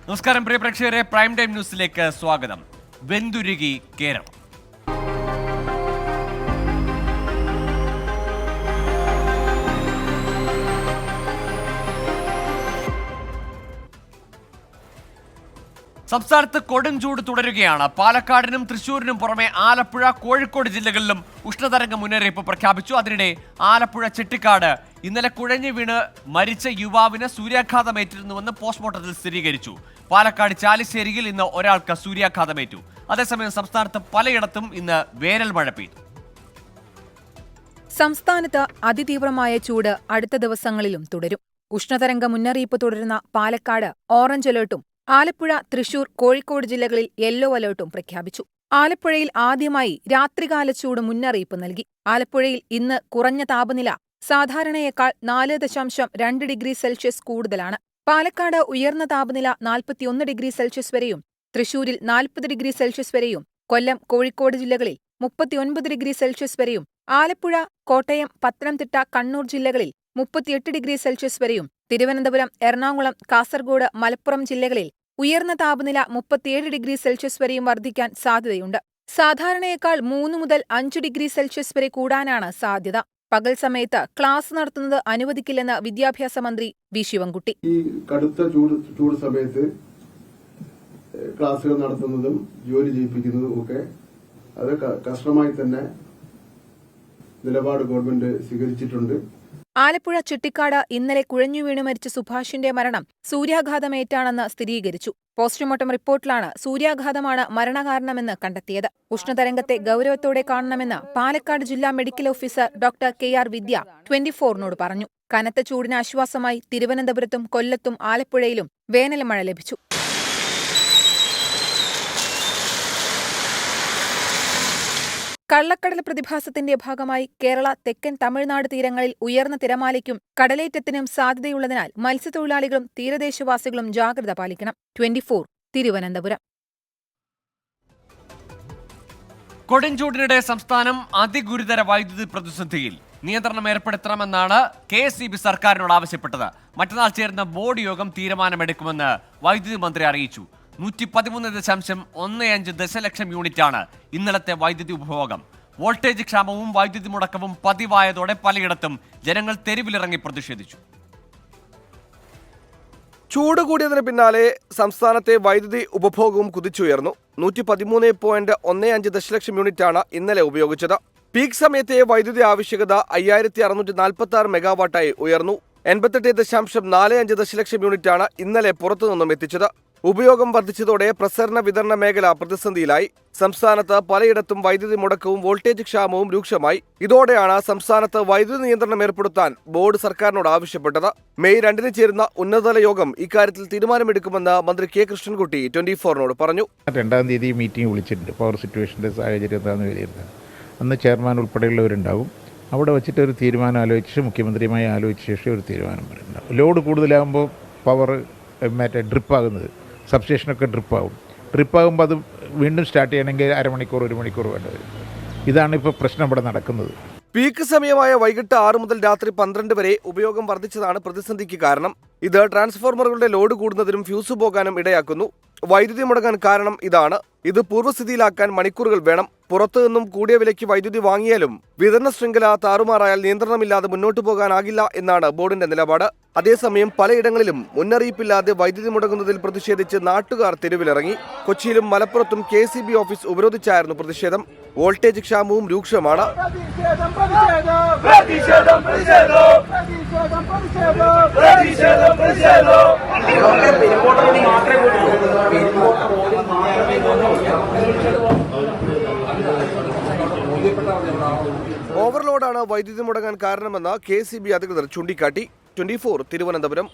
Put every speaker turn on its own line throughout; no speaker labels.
നമസ്കാരം പ്രിയ പ്രേക്ഷകരെ, prime time ന്യൂസിലേക്ക് സ്വാഗതം. വെന്തുരുകി കേരളം. സംസ്ഥാനത്ത് കൊടുംചൂട് തുടരുകയാണ്. പാലക്കാടിനും തൃശൂരിനും പുറമെ ആലപ്പുഴ, കോഴിക്കോട് ജില്ലകളിലും ഉഷ്ണതരംഗ മുന്നറിയിപ്പ് പ്രഖ്യാപിച്ചു. അതിനിടെ ആലപ്പുഴ ചെട്ടിക്കാട് ഇന്നലെ കുഴഞ്ഞു വീണ് മരിച്ച യുവാവിന് സൂര്യാഘാതമേറ്റിരുന്നുവെന്ന് പോസ്റ്റ്മോർട്ടത്തിൽ സ്ഥിരീകരിച്ചു. പാലക്കാട് ചാലിശ്ശേരിയിൽ ഇന്ന് ഒരാൾക്ക് സൂര്യാഘാതമേറ്റു. അതേസമയം സംസ്ഥാനത്ത് പലയിടത്തും ഇന്ന് വേനൽ മഴ പെയ്തു.
സംസ്ഥാനത്ത് അതിതീവ്രമായ ചൂട് അടുത്ത ദിവസങ്ങളിലും തുടരും. ഉഷ്ണതരംഗ മുന്നറിയിപ്പ് തുടരുന്ന പാലക്കാട് ഓറഞ്ച് അലർട്ടും ആലപ്പുഴ, തൃശൂർ, കോഴിക്കോട് ജില്ലകളിൽ യെല്ലോ അലർട്ടും പ്രഖ്യാപിച്ചു. ആലപ്പുഴയിൽ ആദ്യമായി രാത്രികാല ചൂട് മുന്നറിയിപ്പ് നൽകി. ആലപ്പുഴയിൽ ഇന്ന് കുറഞ്ഞ താപനില സാധാരണയേക്കാൾ 4.2 ഡിഗ്രി സെൽഷ്യസ് കൂടുതലാണ്. പാലക്കാട് ഉയർന്ന താപനില 41 ഡിഗ്രി സെൽഷ്യസ് വരെയും തൃശൂരിൽ 40 ഡിഗ്രി സെൽഷ്യസ് വരെയും കൊല്ലം, കോഴിക്കോട് ജില്ലകളിൽ 39 ഡിഗ്രി സെൽഷ്യസ് വരെയും ആലപ്പുഴ, കോട്ടയം, പത്തനംതിട്ട, കണ്ണൂർ ജില്ലകളിൽ 38 ഡിഗ്രി സെൽഷ്യസ് വരെയും തിരുവനന്തപുരം, എറണാകുളം, കാസർഗോഡ്, മലപ്പുറം ജില്ലകളിൽ ഉയർന്ന താപനില 37 ഡിഗ്രി സെൽഷ്യസ് വരെയും വർദ്ധിക്കാൻ സാധ്യതയുണ്ട്. സാധാരണയേക്കാൾ 3 മുതൽ 5 ഡിഗ്രി സെൽഷ്യസ് വരെ കൂടാനാണ് സാധ്യത. പകൽ സമയത്ത് ക്ലാസ് നടത്തുന്നത് അനുവദിക്കില്ലെന്ന് വിദ്യാഭ്യാസ മന്ത്രി വി ശിവൻകുട്ടി.
ഈ കടുത്ത ചൂട് സമയത്ത് ക്ലാസുകൾ നടത്തുന്നതും ജോലി ചെയ്യിപ്പിക്കുന്നതും ഒക്കെ അത് കർശനമായി തന്നെ നിലപാട് ഗവൺമെന്റ് സ്വീകരിച്ചിട്ടുണ്ട്.
ആലപ്പുഴ ചെട്ടിക്കാട് ഇന്നലെ കുഴഞ്ഞുവീണു മരിച്ച സുഭാഷിന്റെ മരണം സൂര്യാഘാതമേറ്റാണെന്ന് സ്ഥിരീകരിച്ചു. പോസ്റ്റ്മോർട്ടം റിപ്പോർട്ടിലാണ് സൂര്യാഘാതമാണ് മരണകാരണമെന്ന് കണ്ടെത്തിയത്. ഉഷ്ണതരംഗത്തെ ഗൌരവത്തോടെ കാണണമെന്ന് പാലക്കാട് ജില്ലാ മെഡിക്കൽ ഓഫീസർ ഡോക്ടർ KR വിദ്യ 24നോട് പറഞ്ഞു. കനത്ത ചൂടിന് ആശ്വാസമായി തിരുവനന്തപുരത്തും കൊല്ലത്തും ആലപ്പുഴയിലും വേനൽ മഴ ലഭിച്ചു. കള്ളക്കടൽ പ്രതിഭാസത്തിന്റെ ഭാഗമായി കേരള, തെക്കൻ തമിഴ്നാട് തീരങ്ങളിൽ ഉയർന്ന തിരമാലയ്ക്കും കടലേറ്റത്തിനും സാധ്യതയുള്ളതിനാൽ മത്സ്യത്തൊഴിലാളികളും തീരദേശവാസികളും ജാഗ്രത പാലിക്കണം. 24 തിരുവനന്തപുരം.
കൊടുംചൂടിനിടെ സംസ്ഥാനം അതിഗുരുതര വൈദ്യുതി പ്രതിസന്ധിയിൽ. നിയന്ത്രണം ഏർപ്പെടുത്തണമെന്നാണ് KSEB സർക്കാരിനോട് ആവശ്യപ്പെട്ടത്. മറ്റന്നാൾ ചേരുന്ന ബോർഡ് യോഗം തീരുമാനമെടുക്കുമെന്ന് വൈദ്യുതി മന്ത്രി അറിയിച്ചു. 113.15 ദശലക്ഷം യൂണിറ്റാണ് ഇന്നലത്തെ വൈദ്യുതി ഉപഭോഗം. വോൾട്ടേജ് ക്ഷാമവും വൈദ്യുതി മുടക്കവും പതിവായതോടെ പലയിടത്തും ജനങ്ങൾ തെരുവിലിറങ്ങി പ്രതിഷേധിച്ചു.
ചൂട് കൂടിയതിന് പിന്നാലെ സംസ്ഥാനത്തെ വൈദ്യുതി ഉപഭോഗവും കുതിച്ചുയർന്നു. 113.15 ദശലക്ഷം യൂണിറ്റാണ് ഇന്നലെ ഉപയോഗിച്ചത്. പീക്ക് സമയത്തെ വൈദ്യുതി ആവശ്യകത 5646 മെഗാവാട്ടായി ഉയർന്നു. 88.45 ദശലക്ഷം യൂണിറ്റാണ് ഇന്നലെ പുറത്തുനിന്നും എത്തിച്ചത്. ഉപയോഗം വർദ്ധിച്ചതോടെ പ്രസരണ വിതരണ മേഖല പ്രതിസന്ധിയിലായി. സംസ്ഥാനത്ത് പലയിടത്തും വൈദ്യുതി മുടക്കവും വോൾട്ടേജ് ക്ഷാമവും രൂക്ഷമായി. ഇതോടെയാണ് സംസ്ഥാനത്ത് വൈദ്യുതി നിയന്ത്രണം ഏർപ്പെടുത്താൻ ബോർഡ് സർക്കാരിനോട് ആവശ്യപ്പെട്ടത്. മെയ് 2 ചേരുന്ന ഉന്നതതല യോഗം ഇക്കാര്യത്തിൽ തീരുമാനമെടുക്കുമെന്ന് മന്ത്രി K. കൃഷ്ണൻകുട്ടി 24നോട് പറഞ്ഞു.
2-ാം തീയതി മീറ്റിംഗ് വിളിച്ചിട്ടുണ്ട്. പവർ സിറ്റുവേഷൻ്റെ സാഹചര്യം എന്താണെന്ന് വിലയിരുത്താൻ അന്ന് ചെയർമാൻ ഉൾപ്പെടെയുള്ളവരുണ്ടാവും. അവിടെ വെച്ചിട്ട് ഒരു തീരുമാനം ആലോചിച്ച് മുഖ്യമന്ത്രിയുമായി ആലോചിച്ച ശേഷം ഒരു തീരുമാനം പറയുന്നുണ്ടാവും. ലോഡ് കൂടുതലാകുമ്പോൾ പവർ ഡ്രിപ്പാകുന്നത്, സബ്സ്റ്റേഷനൊക്കെ ഡ്രിപ്പാകുമ്പോൾ അത് വീണ്ടും സ്റ്റാർട്ട് ചെയ്യണമെങ്കിൽ 1 മണിക്കൂർ വേണ്ടി വരും. ഇതാണ് ഇപ്പോൾ പ്രശ്നം ഇവിടെ നടക്കുന്നത്.
പീക്ക് സമയമായ വൈകിട്ട് 6 മുതൽ രാത്രി 12 വരെ ഉപയോഗം വർദ്ധിച്ചതാണ് പ്രതിസന്ധിക്ക് കാരണം. ഇത് ട്രാൻസ്ഫോർമറുകളുടെ ലോഡ് കൂടുന്നതിനും ഫ്യൂസ് പോകാനും ഇടയാക്കുന്നു. വൈദ്യുതി മുടങ്ങാൻ കാരണം ഇതാണ്. ഇത് പൂർവ്വസ്ഥിതിയിലാക്കാൻ മണിക്കൂറുകൾ വേണം. പുറത്തുനിന്നും കൂടിയ വിലയ്ക്ക് വൈദ്യുതി വാങ്ങിയാലും വിതരണ ശൃംഖല താറുമാറായാൽ നിയന്ത്രണമില്ലാതെ മുന്നോട്ടു പോകാനാകില്ല എന്നാണ് ബോർഡിന്റെ നിലപാട്. അതേസമയം പലയിടങ്ങളിലും മുന്നറിയിപ്പില്ലാതെ വൈദ്യുതി മുടങ്ങുന്നതിൽ പ്രതിഷേധിച്ച് നാട്ടുകാർ തെരുവിലിറങ്ങി. കൊച്ചിയിലും മലപ്പുറത്തും KSEB ഓഫീസ് ഉപരോധിച്ചായിരുന്നു പ്രതിഷേധം. വോൾട്ടേജ് ക്ഷാമവും രൂക്ഷമാണ്. ഓവർലോഡാണ് വൈദ്യുതി മുടങ്ങാൻ കാരണമെന്ന് KSEB അധികൃതർ ചൂണ്ടിക്കാട്ടി. 24 തിരുവനന്തപുരം.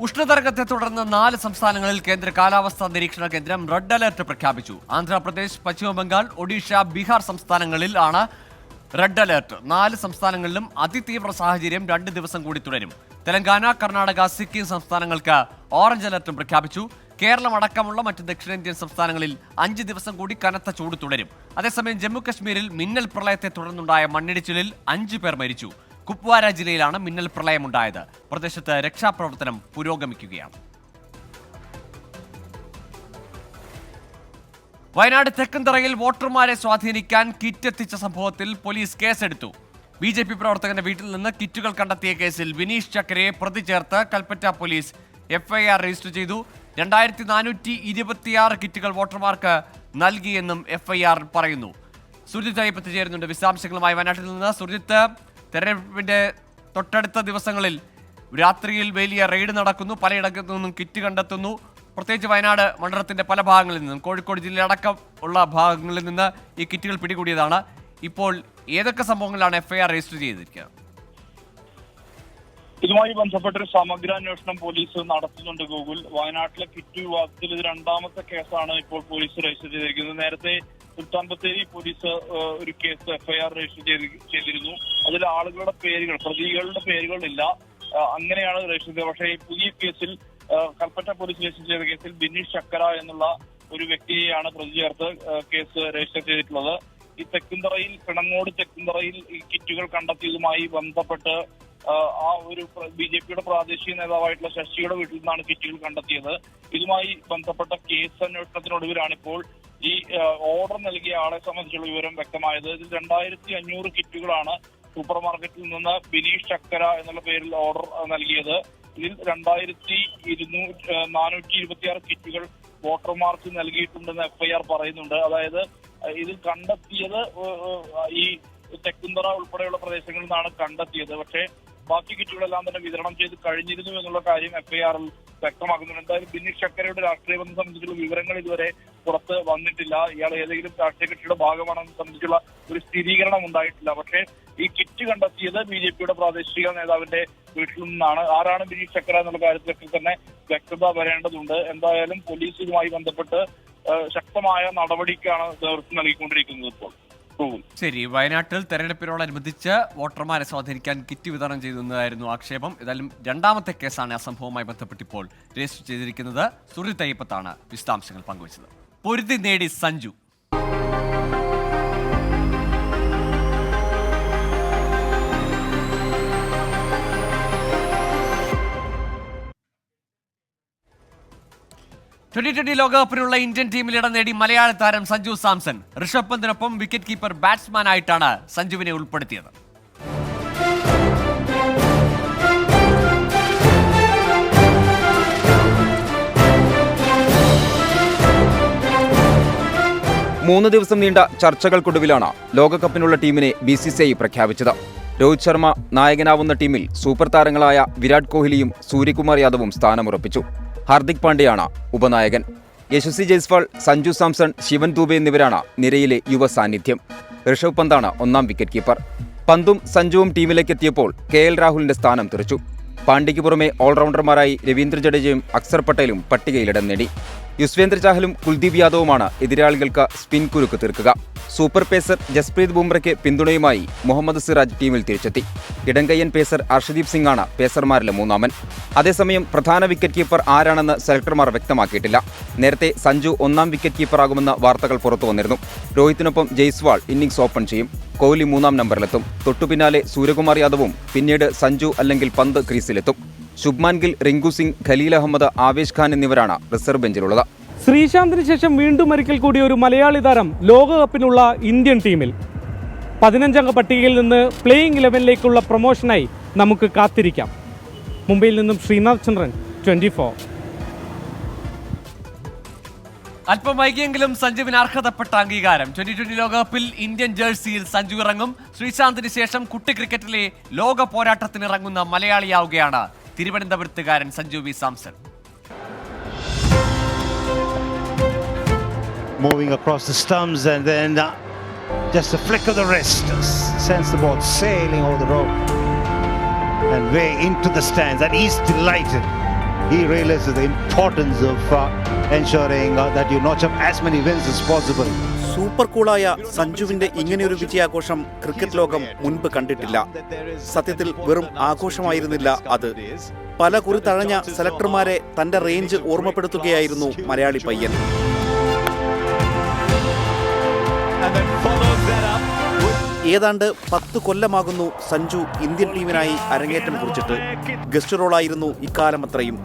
ഉഷ്ണതരംഗത്തെ തുടർന്ന് 4 സംസ്ഥാനങ്ങളിൽ കേന്ദ്ര കാലാവസ്ഥാ നിരീക്ഷണ കേന്ദ്രം റെഡ് അലർട്ട് പ്രഖ്യാപിച്ചു. ആന്ധ്രാപ്രദേശ്, പശ്ചിമ ബംഗാൾ, ഒഡീഷ, ബീഹാർ സംസ്ഥാനങ്ങളിലാണ് റെഡ് അലർട്ട്. 4 സംസ്ഥാനങ്ങളിലും അതിതീവ്ര സാഹചര്യം 2 ദിവസം കൂടി തുടരും. തെലങ്കാന, കർണാടക, സിക്കിം സംസ്ഥാനങ്ങൾക്ക് ഓറഞ്ച് അലർട്ടും പ്രഖ്യാപിച്ചു. കേരളം അടക്കമുള്ള മറ്റ് ദക്ഷിണേന്ത്യൻ സംസ്ഥാനങ്ങളിൽ 5 ദിവസം കൂടി കനത്ത ചൂട് തുടരും. അതേസമയം ജമ്മു കശ്മീരിൽ മിന്നൽ പ്രളയത്തെ തുടർന്നുണ്ടായ മണ്ണിടിച്ചിലിൽ 5 പേർ മരിച്ചു. കുപ്വാര ജില്ലയിലാണ് മിന്നൽ പ്രളയമുണ്ടായത്. പ്രദേശത്ത് രക്ഷാപ്രവർത്തനം പുരോഗമിക്കുകയാണ്. വയനാട് തെക്കുംതറയിൽ വോട്ടർമാരെ സ്വാധീനിക്കാൻ കിറ്റ് എത്തിച്ച സംഭവത്തിൽ പോലീസ് കേസെടുത്തു. BJP പ്രവർത്തകന്റെ വീട്ടിൽ നിന്ന് കിറ്റുകൾ കണ്ടെത്തിയ കേസിൽ വിനീഷ് ചക്കരയെ പ്രതി ചേർത്ത് കൽപ്പറ്റ പോലീസ് FIR രജിസ്റ്റർ ചെയ്തു. 2426 കിറ്റുകൾ വോട്ടർമാർക്ക് നൽകിയെന്നും FIR പറയുന്നു. സുർജിത്ത് അയ്യപ്പത്ത് ചേരുന്നുണ്ട് വിശദാംശങ്ങളുമായി വയനാട്ടിൽ നിന്ന്. സുർജിത്ത്, തെരഞ്ഞെടുപ്പിന്റെ തൊട്ടടുത്ത ദിവസങ്ങളിൽ രാത്രിയിൽ വലിയ റെയ്ഡ് നടക്കുന്നു, പലയിടത്തു നിന്നും കിറ്റ് കണ്ടെത്തുന്നു. പ്രത്യേകിച്ച് വയനാട് മണ്ഡലത്തിന്റെ പല ഭാഗങ്ങളിൽ നിന്നും, കോഴിക്കോട് ജില്ലയിലടക്കം ഉള്ള ഭാഗങ്ങളിൽ നിന്ന് ഈ കിറ്റുകൾ പിടികൂടിയതാണ്. ഇപ്പോൾ ഏതൊക്കെ സംഭവങ്ങളിലാണ് FIR രജിസ്റ്റർ ചെയ്തിരിക്കുന്നത്?
ഇതുമായി ബന്ധപ്പെട്ടൊരു സമഗ്ര അന്വേഷണം പോലീസ് നടത്തുന്നുണ്ട് ഗൂഗിൾ. വയനാട്ടിലെ കിറ്റ് വിവാദത്തിൽ ഇത് രണ്ടാമത്തെ കേസാണ് ഇപ്പോൾ പോലീസ് രജിസ്റ്റർ ചെയ്തിരിക്കുന്നത്. നേരത്തെ സുൽത്താൻ ബത്തേരി പോലീസ് ഒരു കേസ് FIR രജിസ്റ്റർ ചെയ്തിരുന്നു. അതിൽ ആളുകളുടെ പേരുകൾ, പ്രതികളുടെ പേരുകളില്ല, അങ്ങനെയാണ് രജിസ്റ്റർ ചെയ്തത്. പക്ഷേ പുതിയ കേസിൽ കൽപ്പറ്റ പോലീസ് രജിസ്റ്റർ ചെയ്ത കേസിൽ ബിനീഷ് ചക്കര എന്നുള്ള ഒരു വ്യക്തിയെയാണ് പ്രതി ചേർത്ത് കേസ് രജിസ്റ്റർ ചെയ്തിട്ടുള്ളത്. ഈ തെക്കുംതറയിൽ, പിണങ്ങോട് തെക്കുംതറയിൽ ഈ കിറ്റുകൾ കണ്ടെത്തിയതുമായി ബന്ധപ്പെട്ട് ആ ഒരു BJPയുടെ പ്രാദേശിക നേതാവായിട്ടുള്ള ശശിയുടെ വീട്ടിൽ നിന്നാണ് കിറ്റുകൾ കണ്ടെത്തിയത്. ഇതുമായി ബന്ധപ്പെട്ട കേസ് അന്വേഷണത്തിനൊടുവിലാണ് ഇപ്പോൾ ഈ ഓർഡർ നൽകിയ ആളെ സംബന്ധിച്ചുള്ള വിവരം വ്യക്തമായത്. ഇതിൽ 2500 കിറ്റുകളാണ് സൂപ്പർ മാർക്കറ്റിൽ നിന്ന് ബിനീഷ് ചക്കര എന്നുള്ള പേരിൽ ഓർഡർ നൽകിയത്. ഇതിൽ 2426 കിറ്റുകൾ വോട്ടർമാർക്ക് നൽകിയിട്ടുണ്ടെന്ന് FIR പറയുന്നുണ്ട്. അതായത് ഇതിൽ കണ്ടെത്തിയത് ഈ തെക്കുംതറ ഉൾപ്പെടെയുള്ള പ്രദേശങ്ങളിൽ നിന്നാണ് കണ്ടെത്തിയത്. പക്ഷേ ബാക്കി കിറ്റുകളെല്ലാം തന്നെ വിതരണം ചെയ്ത് കഴിഞ്ഞിരുന്നു എന്നുള്ള കാര്യം FIR-ൽ വ്യക്തമാക്കുന്നുണ്ട്. എന്തായാലും ബിനീഷ് ചക്കരയുടെ രാഷ്ട്രീയ ബന്ധം സംബന്ധിച്ചുള്ള വിവരങ്ങൾ ഇതുവരെ പുറത്ത് വന്നിട്ടില്ല. ഇയാൾ ഏതെങ്കിലും രാഷ്ട്രീയ കക്ഷിയുടെ ഭാഗമാണെന്ന് സംബന്ധിച്ചുള്ള ഒരു സ്ഥിരീകരണം ഉണ്ടായിട്ടില്ല. പക്ഷേ ഈ കിറ്റ് കണ്ടെത്തിയത് BJPയുടെ പ്രാദേശിക നേതാവിന്റെ വീട്ടിൽ നിന്നാണ്. ആരാണ് ബിനീഷ് ചക്കര എന്നുള്ള കാര്യത്തിലൊക്കെ തന്നെ വ്യക്തത വരേണ്ടതുണ്ട്. എന്തായാലും പോലീസ് ഇതുമായി ബന്ധപ്പെട്ട് ശക്തമായ നടപടിക്കാണ് നേതൃത്വം നൽകിക്കൊണ്ടിരിക്കുന്നത് ഇപ്പോൾ.
ശരി, വയനാട്ടിൽ തെരഞ്ഞെടുപ്പിനോടനുബന്ധിച്ച് വോട്ടർമാരെ സ്വാധീനിക്കാൻ കിറ്റ് വിതരണം ചെയ്തെന്നായിരുന്നു ആക്ഷേപം. ഏതായാലും രണ്ടാമത്തെ കേസാണ് ആ സംഭവവുമായി ബന്ധപ്പെട്ട് ഇപ്പോൾ രജിസ്റ്റർ ചെയ്തിരിക്കുന്നത്. സുർജിത്ത് അയ്യപ്പത്താണ് വിശദാംശങ്ങൾ പങ്കുവച്ചത്. പൊരുതി നേടി സഞ്ജു. T20 ലോകകപ്പിനുള്ള ഇന്ത്യൻ ടീമിൽ ഇടം നേടി മലയാള താരം സഞ്ജു സാംസൺ. ഋഷഭ് പന്തിനൊപ്പം വിക്കറ്റ് കീപ്പർ ബാറ്റ്സ്മാനായിട്ടാണ് സഞ്ജുവിനെ ഉൾപ്പെടുത്തിയത്.
മൂന്ന് ദിവസം നീണ്ട ചർച്ചകൾക്കൊടുവിലാണ് ലോകകപ്പിനുള്ള ടീമിനെ BCCI പ്രഖ്യാപിച്ചത്. രോഹിത് ശർമ്മ നായകനാവുന്ന ടീമിൽ സൂപ്പർ താരങ്ങളായ വിരാട് കോഹ്ലിയും സൂര്യകുമാർ യാദവും സ്ഥാനമുറപ്പിച്ചു. ഹാർദിക് പാണ്ഡ്യയാണ് ഉപനായകൻ. യശസ്വി ജയ്സ്വാൾ, സഞ്ജു സാംസൺ, ശിവൻ ദൂബെ എന്നിവരാണ് നിരയിലെ യുവ സാന്നിധ്യം. ഋഷഭ് പന്താണ് ഒന്നാം വിക്കറ്റ് കീപ്പർ. പന്തും സഞ്ജുവും ടീമിലേക്കെത്തിയപ്പോൾ KL രാഹുലിന്റെ സ്ഥാനം തെറിച്ചു. പാണ്ഡ്യയ്ക്ക് പുറമെ ഓൾറൗണ്ടർമാരായി രവീന്ദ്ര ജഡേജയും അക്സർ പട്ടേലും പട്ടികയിലിടം നേടി. യുസ്വേന്ദ്ര ചാഹലും കുൽദീപ് യാദവുമാണ് എതിരാളികൾക്ക് സ്പിൻ കുരുക്ക് തീർക്കുക. സൂപ്പർ പേസർ ജസ്പ്രീത് ബുംറയ്ക്ക് പിന്തുണയുമായി മുഹമ്മദ് സിറാജ് ടീമിൽ തിരിച്ചെത്തി. ഇടംകയ്യൻ പേസർ അർഷദീപ് സിംഗാണ് പേസർമാരിലെ മൂന്നാമൻ. അതേസമയം പ്രധാന വിക്കറ്റ് കീപ്പർ ആരാണെന്ന് സെലക്ടർമാർ വ്യക്തമാക്കിയിട്ടില്ല. നേരത്തെ സഞ്ജു ഒന്നാം വിക്കറ്റ് കീപ്പറാകുമെന്ന വാർത്തകൾ പുറത്തു വന്നിരുന്നു. രോഹിത്തിനൊപ്പം ജയ്സ്വാൾ ഇന്നിംഗ്സ് ഓപ്പൺ ചെയ്യും. കോഹ്ലി മൂന്നാം നമ്പറിലെത്തും. തൊട്ടുപിന്നാലെ സൂര്യകുമാർ യാദവും, പിന്നീട് സഞ്ജു അല്ലെങ്കിൽ പന്ത് ക്രീസിലെത്തും. ശുഭ്മാൻ ഗിൽ, റിങ്കു സിംഗ്, ഖലീൽ അഹമ്മദ്, ആവേശ് ഖാൻ എന്നിവരാണ് റിസർവ് ബെഞ്ചിലുള്ളത്.
ശ്രീശാന്തിന് ശേഷം വീണ്ടും ഒരിക്കൽ കൂടി ഒരു മലയാളി താരം ലോകകപ്പിനുള്ള ഇന്ത്യൻ ടീമിൽ. 15-അംഗ പട്ടികയിൽ നിന്ന് പ്ലേയിങ് 11ലേക്കുള്ള പ്രൊമോഷനായി നമുക്ക് കാത്തിരിക്കാം. മുംബൈയിൽ നിന്നും ശ്രീനാഥ് ചന്ദ്രൻ, 24.
അല്പം വൈകിയെങ്കിലും സഞ്ജുവിന് അർഹതപ്പെട്ട അംഗീകാരം. 2020 ലോകകപ്പിൽ ഇന്ത്യൻ ജേഴ്സിയിൽ സഞ്ജു ഇറങ്ങും. ശ്രീശാന്തിന് ശേഷം കുട്ടി ക്രിക്കറ്റിലെ ലോക പോരാട്ടത്തിനിറങ്ങുന്ന മലയാളിയാവുകയാണ് തിരുവനന്തപുരത്തുകാരൻ Sanju V Samson.
Moving across the stumps and then just a flick of the wrist sends the ball sailing over the rope and way into the stands, and he's delighted. He realizes the importance of ensuring that you notch up as many wins as possible.
Super കൂളായ സഞ്ജുവിന്റെ ഇങ്ങനെയൊരു വിജയാഘോഷം cricket ലോകം മുൻപ് കണ്ടിട്ടില്ല. സത്യത്തിൽ വെറും ആഘോഷമായിരുന്നില്ല അത്. പല കുറി തഴഞ്ഞ സെലക്ടർമാരെ തന്റെ റേഞ്ച് ഓർമ്മപ്പെടുത്തുകയായിരുന്നു മലയാളി പയ്യൻ. ഏതാണ്ട് 10 കൊല്ലമാകുന്നു സഞ്ജു ഇന്ത്യൻ ടീമിനായി അരങ്ങേറ്റം കുറിച്ചിട്ട്. ഗസ്റ്റ് റോളായിരുന്നു ഇക്കാലമത്രയും.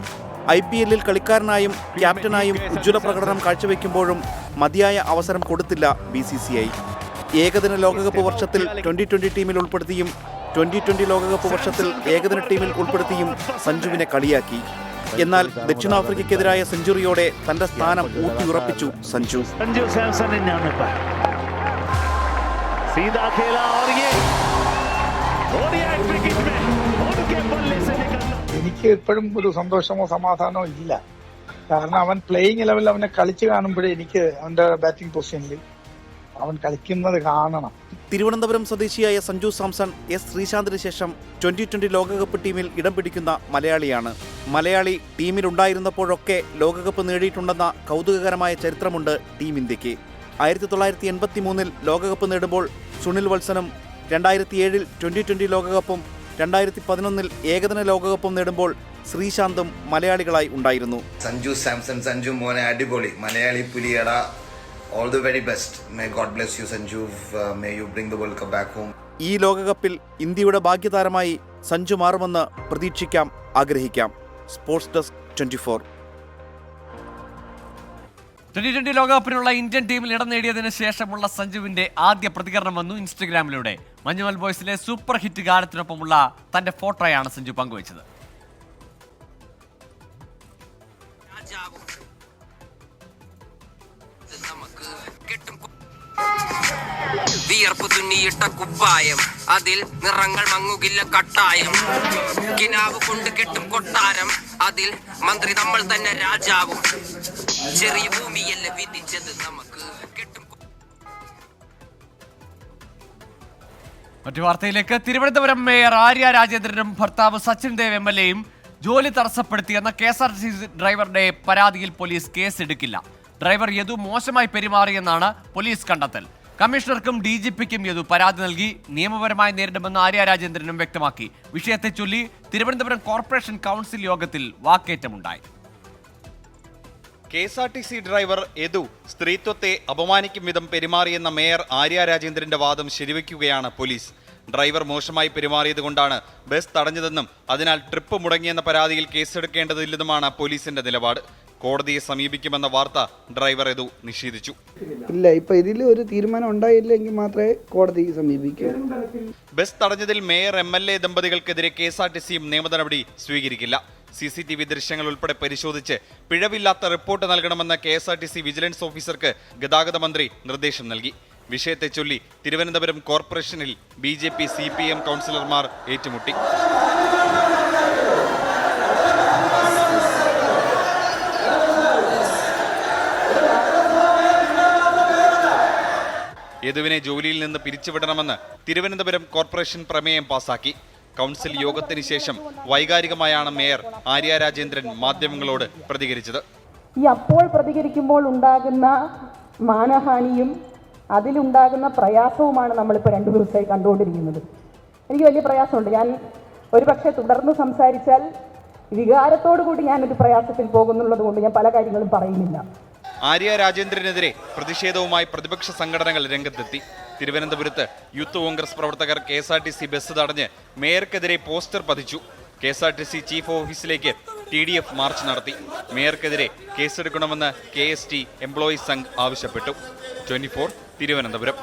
IPL-ൽ കളിക്കാരനായും ക്യാപ്റ്റനായും ഉജ്ജ്വല പ്രകടനം കാഴ്ചവെക്കുമ്പോഴും മതിയായ അവസരം കൊടുത്തില്ല BCCI. ഏകദിന ലോകകപ്പ് വർഷത്തിൽ 2020 ടീമിൽ ഉൾപ്പെടുത്തിയും 2020 ലോകകപ്പ് വർഷത്തിൽ ഏകദിന ടീമിൽ ഉൾപ്പെടുത്തിയും സഞ്ജുവിനെ കളിയാക്കി. എന്നാൽ ദക്ഷിണാഫ്രിക്കയ്ക്കെതിരായ സെഞ്ചുറിയോടെ തന്റെ സ്ഥാനം ഊട്ടിയുറപ്പിച്ചു സഞ്ജു.
എനിക്ക് ഇപ്പോഴും ഒരു സന്തോഷമോ സമാധാനമോ ഇല്ല. കാരണം അവൻ പ്ലേയിങ് ലെവലിൽ അവനെ കളിച്ച് കാണുമ്പോഴേ എനിക്ക് അവന്റെ ബാറ്റിംഗ് പൊസിഷനിൽ അവൻ കളിക്കുന്നത് കാണണം.
തിരുവനന്തപുരം സ്വദേശിയായ സഞ്ജു സാംസൺ ശ്രീശാന്തിന് ശേഷം 2020 ലോകകപ്പ് ടീമിൽ ഇടം പിടിക്കുന്ന മലയാളിയാണ്. മലയാളി ടീമിലുണ്ടായിരുന്നപ്പോഴൊക്കെ ലോകകപ്പ് നേടിയിട്ടുണ്ടെന്ന കൗതുകകരമായ ചരിത്രമുണ്ട് ടീം ഇന്ത്യക്ക്. 1983-ൽ ലോകകപ്പ് നേടുമ്പോൾ സുനിൽ വത്സനും 2007-ൽ 2020 ലോകകപ്പും 2011-ൽ ഏകദിന ലോകകപ്പും നേടുമ്പോൾ ശ്രീശാന്തും മലയാളികളായി ഉണ്ടായിരുന്നു.
സഞ്ജു സാംസൺ, സഞ്ജു മോനെ അടിപൊളി, Malayali പുലിയട, all the very best. May God bless you Sanju, may you bring the World Cup back home.
ഈ ലോകകപ്പിൽ ഇന്ത്യയുടെ ഭാഗ്യതാരമായി സഞ്ജു മാറുമെന്ന് പ്രതീക്ഷിക്കാം, ആഗ്രഹിക്കാം. Sports desk 24.
2020 ലോകകപ്പിനുള്ള ഇന്ത്യൻ ടീമിൽ ഇടം നേടിയതിനു ശേഷമുള്ള സഞ്ജുവിന്റെ ആദ്യ പ്രതികരണം വന്നു ഇൻസ്റ്റഗ്രാമിലൂടെ. മഞ്ഞുമൽ ബോയ്സിലെ സൂപ്പർ ഹിറ്റ് ഗാനത്തിനൊപ്പമുള്ള തന്റെ ഫോട്ടോയാണ് സഞ്ജു പങ്കുവച്ചത്.
വിയർപ്പ് തുന്നിയിട്ട കുപ്പായം, അതിൽ നിറങ്ങൾ മങ്ങുകില്ല കട്ടായം. കിനാവ് കൊണ്ട് കെട്ടും കൊട്ടാരം, അതിൽ മന്ത്രി നമ്മൾ തന്നെ രാജാവും. ചെറിയ ഭൂമിയല്ല വിധിച്ചത് നമുക്ക് കെട്ടും.
മറ്റു വാർത്തയിലേക്ക്. തിരുവനന്തപുരം മേയർ ആര്യ രാജേന്ദ്രനും ഭർത്താവ് സച്ചിൻ ദേവ് MLA-യും ജോലി തടസ്സപ്പെടുത്തിയെന്ന KSRTC ഡ്രൈവറുടെ പരാതിയിൽ പോലീസ് കേസെടുക്കില്ല. ഡ്രൈവർ യദു മോശമായി പെരുമാറിയെന്നാണ് പോലീസ് കണ്ടെത്തൽ. കമ്മീഷണർക്കും DGP-ക്കും യദു പരാതി നൽകി നിയമപരമായി നേരിടുമെന്ന് ആര്യ രാജേന്ദ്രനും വ്യക്തമാക്കി. വിഷയത്തെ ചൊല്ലി തിരുവനന്തപുരം കോർപ്പറേഷൻ കൗൺസിൽ യോഗത്തിൽ വാക്കേറ്റമുണ്ടായി.
KSRTC ഡ്രൈവർ യദു സ്ത്രീത്വത്തെ അപമാനിക്കും വിധം പെരുമാറിയെന്ന മേയർ ആര്യ രാജേന്ദ്രന്റെ വാദം ശരിവയ്ക്കുകയാണ് പോലീസ്. ഡ്രൈവർ മോശമായി പെരുമാറിയതുകൊണ്ടാണ് ബസ് തടഞ്ഞതെന്നും അതിനാൽ ട്രിപ്പ് മുടങ്ങിയെന്ന പരാതിയിൽ കേസെടുക്കേണ്ടതില്ലെന്നുമാണ് പോലീസിന്റെ നിലപാട്. കോടതിയെ സമീപിക്കുമെന്ന വാർത്ത ഡ്രൈവർ യദു നിഷേധിച്ചു.
ഇല്ല, ഇപ്പൊ ഇതിൽ ഒരു തീരുമാനം ഉണ്ടായില്ലെങ്കിൽ മാത്രമേ കോടതി സമീപിക്കൂ.
ബസ് തടഞ്ഞതിൽ മേയർ MLA ദമ്പതികൾക്കെതിരെ KSRTCയും നിയമ നടപടി സ്വീകരിക്കില്ല. CCTV ദൃശ്യങ്ങൾ ഉൾപ്പെടെ പരിശോധിച്ച് പിഴവില്ലാത്ത റിപ്പോർട്ട് നൽകണമെന്ന് KSRTC വിജിലൻസ് ഓഫീസർക്ക് ഗതാഗത മന്ത്രി നിർദ്ദേശം നൽകി. വിഷയത്തെ ചൊല്ലി തിരുവനന്തപുരം കോർപ്പറേഷനിൽ BJP CPM കൗൺസിലർമാർ ഏറ്റുമുട്ടി. യദുവിനെ ജോലിയിൽ നിന്ന് പിരിച്ചുവിടണമെന്ന് തിരുവനന്തപുരം കോർപ്പറേഷൻ പ്രമേയം പാസാക്കി. കൗൺസിൽ യോഗത്തിന് ശേഷം വൈകാരികമായാണ് മേയർ ആര്യ രാജേന്ദ്രൻ മാധ്യമങ്ങളോട് പ്രതികരിച്ചത്.
അപ്പോൾ പ്രതികരിക്കുമ്പോൾ ഉണ്ടാകുന്ന മാനഹാനിയും അതിലുണ്ടാകുന്ന പ്രയാസവുമാണ് നമ്മളിപ്പോൾ 2 ദിവസമായി കണ്ടുകൊണ്ടിരിക്കുന്നത്. എനിക്ക് വലിയ പ്രയാസമുണ്ട്. ഞാൻ ഒരുപക്ഷെ തുടർന്ന് സംസാരിച്ചാൽ വികാരത്തോടു കൂടി ഞാനൊരു പ്രയാസത്തിൽ പോകുന്നുള്ളത് കൊണ്ട് ഞാൻ പല കാര്യങ്ങളും പറയുന്നില്ല.
ആര്യ രാജേന്ദ്രനെതിരെ പ്രതിഷേധവുമായി പ്രതിപക്ഷ സംഘടനകൾ രംഗത്തെത്തി. തിരുവനന്തപുരത്ത് യൂത്ത് കോൺഗ്രസ് പ്രവർത്തകർ KSRTC ബസ് തടഞ്ഞ് മേയർക്കെതിരെ പോസ്റ്റർ പതിച്ചു. KSRTC ചീഫ് ഓഫീസിലേക്ക് TDF മാർച്ച് നടത്തി. മേയർക്കെതിരെ കേസെടുക്കണമെന്ന് KST എംപ്ലോയീസ് സംഘ് ആവശ്യപ്പെട്ടു. 24 തിരുവനന്തപുരം.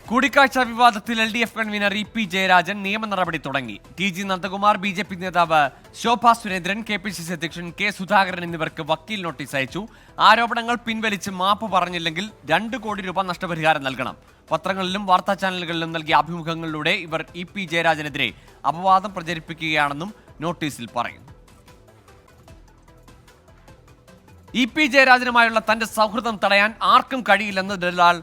കൂടിക്കാഴ്ച വിവാദത്തിൽ LDF കൺവീനർ EP ജയരാജൻ നിയമ നടപടി തുടങ്ങി. TG നന്ദകുമാർ, BJP നേതാവ് ശോഭാ സുരേന്ദ്രൻ, KPCC അധ്യക്ഷൻ K സുധാകരൻ എന്നിവർക്ക് വക്കീൽ നോട്ടീസ് അയച്ചു. ആരോപണങ്ങൾ പിൻവലിച്ച് മാപ്പ് പറഞ്ഞില്ലെങ്കിൽ 2 കോടി രൂപ നഷ്ടപരിഹാരം നൽകണം. പത്രങ്ങളിലും വാർത്താ ചാനലുകളിലും നൽകിയ അഭിമുഖങ്ങളിലൂടെ ഇവർ EP ജയരാജനെതിരെ അപവാദം പ്രചരിപ്പിക്കുകയാണെന്നും നോട്ടീസിൽ പറയുന്നു. EP ജയരാജനുമായുള്ള തന്റെ സൗഹൃദം തടയാൻ ആർക്കും കഴിയില്ലെന്ന് ദലാൽ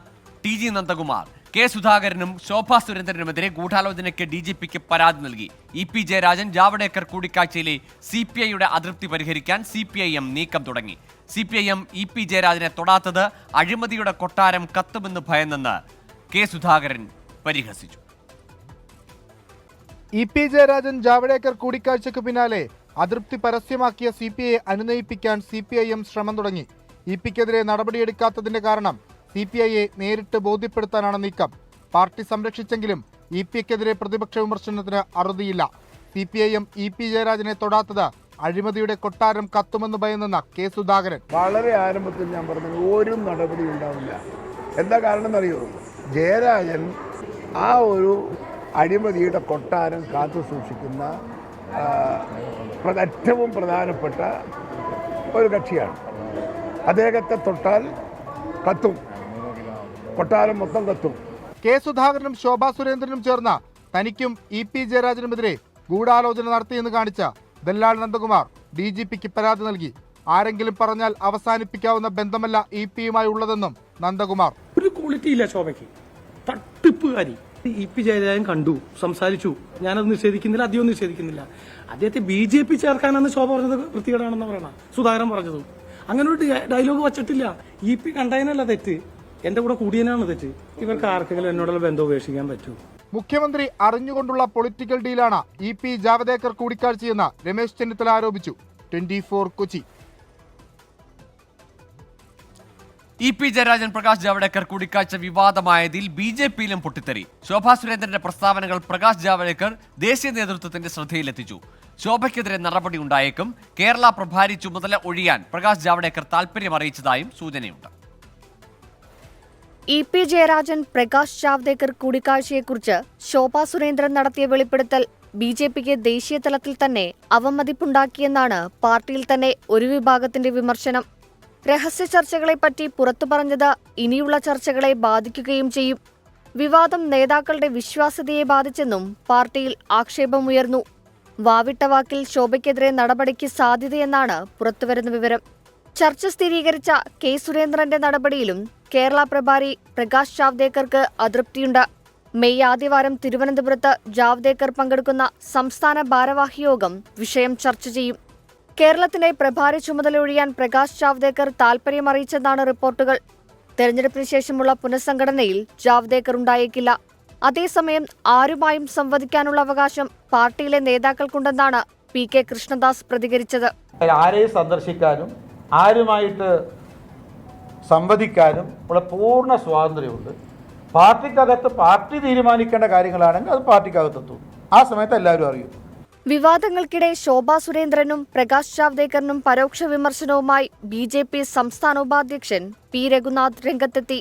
TG നന്ദകുമാർ. K സുധാകരനും ശോഭാ സുരേന്ദ്രനുമെതിരെ ഗൂഢാലോചനയ്ക്ക് DGP-ക്ക് പരാതി നൽകി. EP ജയരാജൻ ജാവ്ദേക്കർ കൂടിക്കാഴ്ചയിലെ CPI-യുടെ അതൃപ്തി പരിഹരിക്കാൻ CPIM നീക്കം തുടങ്ങി. CPIM EP ജയരാജനെ തൊടാത്തത് അഴിമതിയുടെ കൊട്ടാരം കത്തുമെന്ന് ഭയന്നെന്ന് K സുധാകരൻ പരിഹസിച്ചു.
EP ജയരാജൻ ജാവ്ദേക്കർ കൂടിക്കാഴ്ചയ്ക്ക് പിന്നാലെ അതൃപ്തി പരസ്യമാക്കിയ CPI അനുനയിപ്പിക്കാൻ CPIM ശ്രമം തുടങ്ങി. EP-ക്കെതിരെ നടപടിയെടുക്കാത്തതിന്റെ കാരണം CPIയെ നേരിട്ട് ബോധ്യപ്പെടുത്താനാണ് നീക്കം. പാർട്ടി സംരക്ഷിച്ചെങ്കിലും EP-ക്കെതിരെ പ്രതിപക്ഷ വിമർശനത്തിന് അറുതിയില്ല. CPIM EP ജയരാജനെ തൊടാത്തത് അഴിമതിയുടെ കൊട്ടാരം കത്തുമെന്ന് ഭയന്ന കെ സുധാകരൻ.
വളരെ ആരംഭത്തിൽ ഞാൻ പറഞ്ഞു ഒരു നടപടി ഉണ്ടാവില്ല. എന്താ കാരണം എന്നറിയോ? ജയരാജൻ ആ ഒരു അഴിമതിയുടെ കൊട്ടാരം കാത്തു സൂക്ഷിക്കുന്ന ഏറ്റവും പ്രധാനപ്പെട്ട ഒരു കക്ഷിയാണ്. അദ്ദേഹത്തെ തൊട്ടാൽ കത്തും, കൊട്ടാരം മൊത്തം കത്തും.
കെ സുധാകരനും ശോഭാ സുരേന്ദ്രനും ചേർന്ന തനിക്കും EP ജയരാജനുമെതിരെ ഗൂഢാലോചന നടത്തിയെന്ന് കാണിച്ച ദല്ലാൽ നന്ദകുമാർ DGPക്ക് പരാതി നൽകി. ആരെങ്കിലും പറഞ്ഞാൽ അവസാനിപ്പിക്കാവുന്ന ബന്ധമല്ല EP-യുമായി ഉള്ളതെന്നും നന്ദകുമാർ.
ഒരു ക്വാളിറ്റി ഇല്ല ശോഭയ്ക്ക്, തട്ടിപ്പുകാരി. EP ജയരാജൻ കണ്ടു, സംസാരിച്ചു. ഞാനത് നിഷേധിക്കുന്നില്ല, അധികം നിഷേധിക്കുന്നില്ല. അദ്ദേഹത്തെ BJP ചേർക്കാനാണ് ശോഭ പറഞ്ഞത് വൃത്തികേടാണെന്ന് പറയണം, സുധാകരൻ പറഞ്ഞതും. അങ്ങനെ ഒരു ഡയലോഗ് വച്ചിട്ടില്ല. EP കണ്ടതിനല്ല തെറ്റ്, എന്റെ കൂടെ കൂടിയതിനാണ് തെറ്റ്. ഇവർക്ക് ആർക്കെങ്കിലും എന്നോടുള്ള ബന്ധം ഉപേക്ഷിക്കാൻ പറ്റൂ?
മുഖ്യമന്ത്രി അറിഞ്ഞുകൊണ്ടുള്ള പൊളിറ്റിക്കൽ ഡീലാണ് EP ജാവദേക്കർ കൂടിക്കാഴ്ചയെന്ന് രമേശ് ചെന്നിത്തല ആരോപിച്ചു. 24 കൊച്ചി.
EP ജയരാജൻ പ്രകാശ് ജാവ്ദേക്കർ കൂടിക്കാഴ്ച വിവാദമായതിൽ BJP-യിലും പൊട്ടിത്തെറി. ശോഭാ സുരേന്ദ്രന്റെ പ്രസ്താവനകൾ പ്രകാശ് ജാവ്ദേക്കർ ദേശീയ നേതൃത്വത്തിന്റെ ശ്രദ്ധയിലെത്തിച്ചു. ശോഭയ്ക്കെതിരെ നടപടി ഉണ്ടായേക്കും. കേരള പ്രഭാരി ചുമതല ഒഴിയാൻ പ്രകാശ് ജാവ്ദേക്കർ താൽപര്യം അറിയിച്ചതായും സൂചനയുണ്ട്.
EP ജയരാജൻ പ്രകാശ് ജാവ്ദേക്കർ കൂടിക്കാഴ്ചയെക്കുറിച്ച് ശോഭാ സുരേന്ദ്രൻ നടത്തിയ വെളിപ്പെടുത്തൽ BJP-ക്ക് ദേശീയ തലത്തിൽ തന്നെ അവമതിപ്പുണ്ടാക്കിയെന്നാണ് പാർട്ടിയിൽ തന്നെ ഒരു വിഭാഗത്തിന്റെ വിമർശനം. രഹസ്യ ചർച്ചകളെപ്പറ്റി പുറത്തു പറഞ്ഞത് ഇനിയുള്ള ചർച്ചകളെ ബാധിക്കുകയും ചെയ്യും. വിവാദം നേതാക്കളുടെ വിശ്വാസ്യതയെ ബാധിച്ചെന്നും പാർട്ടിയിൽ ആക്ഷേപമുയർന്നു. വാവിട്ട വാക്കിൽ ശോഭയ്ക്കെതിരെ നടപടിക്ക് സാധ്യതയെന്നാണ് പുറത്തുവരുന്ന വിവരം. ചർച്ച സ്ഥിരീകരിച്ച കെ സുരേന്ദ്രന്റെ നടപടിയിലും കേരള പ്രഭാരി പ്രകാശ് ജാവ്ദേക്കർക്ക് അതൃപ്തിയുണ്ട്. മെയ് ആദ്യവാരം തിരുവനന്തപുരത്ത് ജാവ്ദേക്കർ പങ്കെടുക്കുന്ന സംസ്ഥാന ഭാരവാഹി യോഗം വിഷയം ചർച്ച ചെയ്യും. കേരളത്തിന്റെ പ്രഭാരി ചുമതലയൊഴിയാൻ പ്രകാശ് ജാവ്ദേക്കർ താൽപര്യമറിയിച്ചെന്നാണ് റിപ്പോർട്ടുകൾ. തെരഞ്ഞെടുപ്പിന് ശേഷമുള്ള പുനഃസംഘടനയിൽ ജാവ്ദേക്കർ ഉണ്ടായേക്കില്ല. അതേസമയം ആരുമായും സംവദിക്കാനുള്ള അവകാശം പാർട്ടിയിലെ നേതാക്കൾക്കുണ്ടെന്നാണ് PK കൃഷ്ണദാസ് പ്രതികരിച്ചത്.
ആരെയും സന്ദർശിക്കാനും ആരുമായിട്ട് സംവദിക്കാനും ഉള്ള പൂർണ്ണ സ്വാതന്ത്ര്യമുണ്ട്. പാർട്ടിക്കകത്ത് പാർട്ടി തീരുമാനിക്കേണ്ട കാര്യങ്ങളാണെങ്കിൽ അത് പാർട്ടിക്കകത്തെത്തും. ആ സമയത്ത് എല്ലാവരും അറിയും.
വിവാദങ്ങൾക്കിടെ ശോഭാ സുരേന്ദ്രനും പ്രകാശ് ജാവ്ദേക്കറിനും പരോക്ഷ വിമർശനവുമായി BJP സംസ്ഥാന ഉപാധ്യക്ഷൻ P രഘുനാഥ് രംഗത്തെത്തി.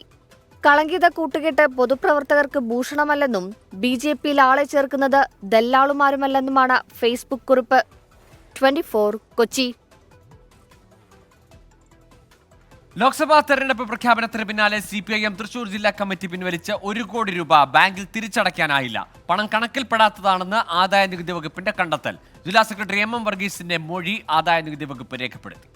കളങ്കിത കൂട്ടുകെട്ട് പൊതുപ്രവർത്തകർക്ക് ഭൂഷണമല്ലെന്നും BJP-യിൽ ആളെ ചേർക്കുന്നത് ദല്ലാളുമാരുമല്ലെന്നുമാണ് ഫേസ്ബുക്ക് കുറിപ്പ്. 24 കൊച്ചി.
ലോക്സഭാ തെരഞ്ഞെടുപ്പ് പ്രഖ്യാപനത്തിന് പിന്നാലെ CPIM തൃശൂർ ജില്ലാ കമ്മിറ്റി പിൻവലിച്ച 1 കോടി രൂപ ബാങ്കിൽ തിരിച്ചടയ്ക്കാനായില്ല. പണം കണക്കിൽപ്പെടാത്തതാണെന്ന് ആദായ നികുതി വകുപ്പിന്റെ കണ്ടെത്തൽ. ജില്ലാ സെക്രട്ടറി MM വർഗീസിന്റെ മൊഴി ആദായ നികുതി വകുപ്പ് രേഖപ്പെടുത്തി.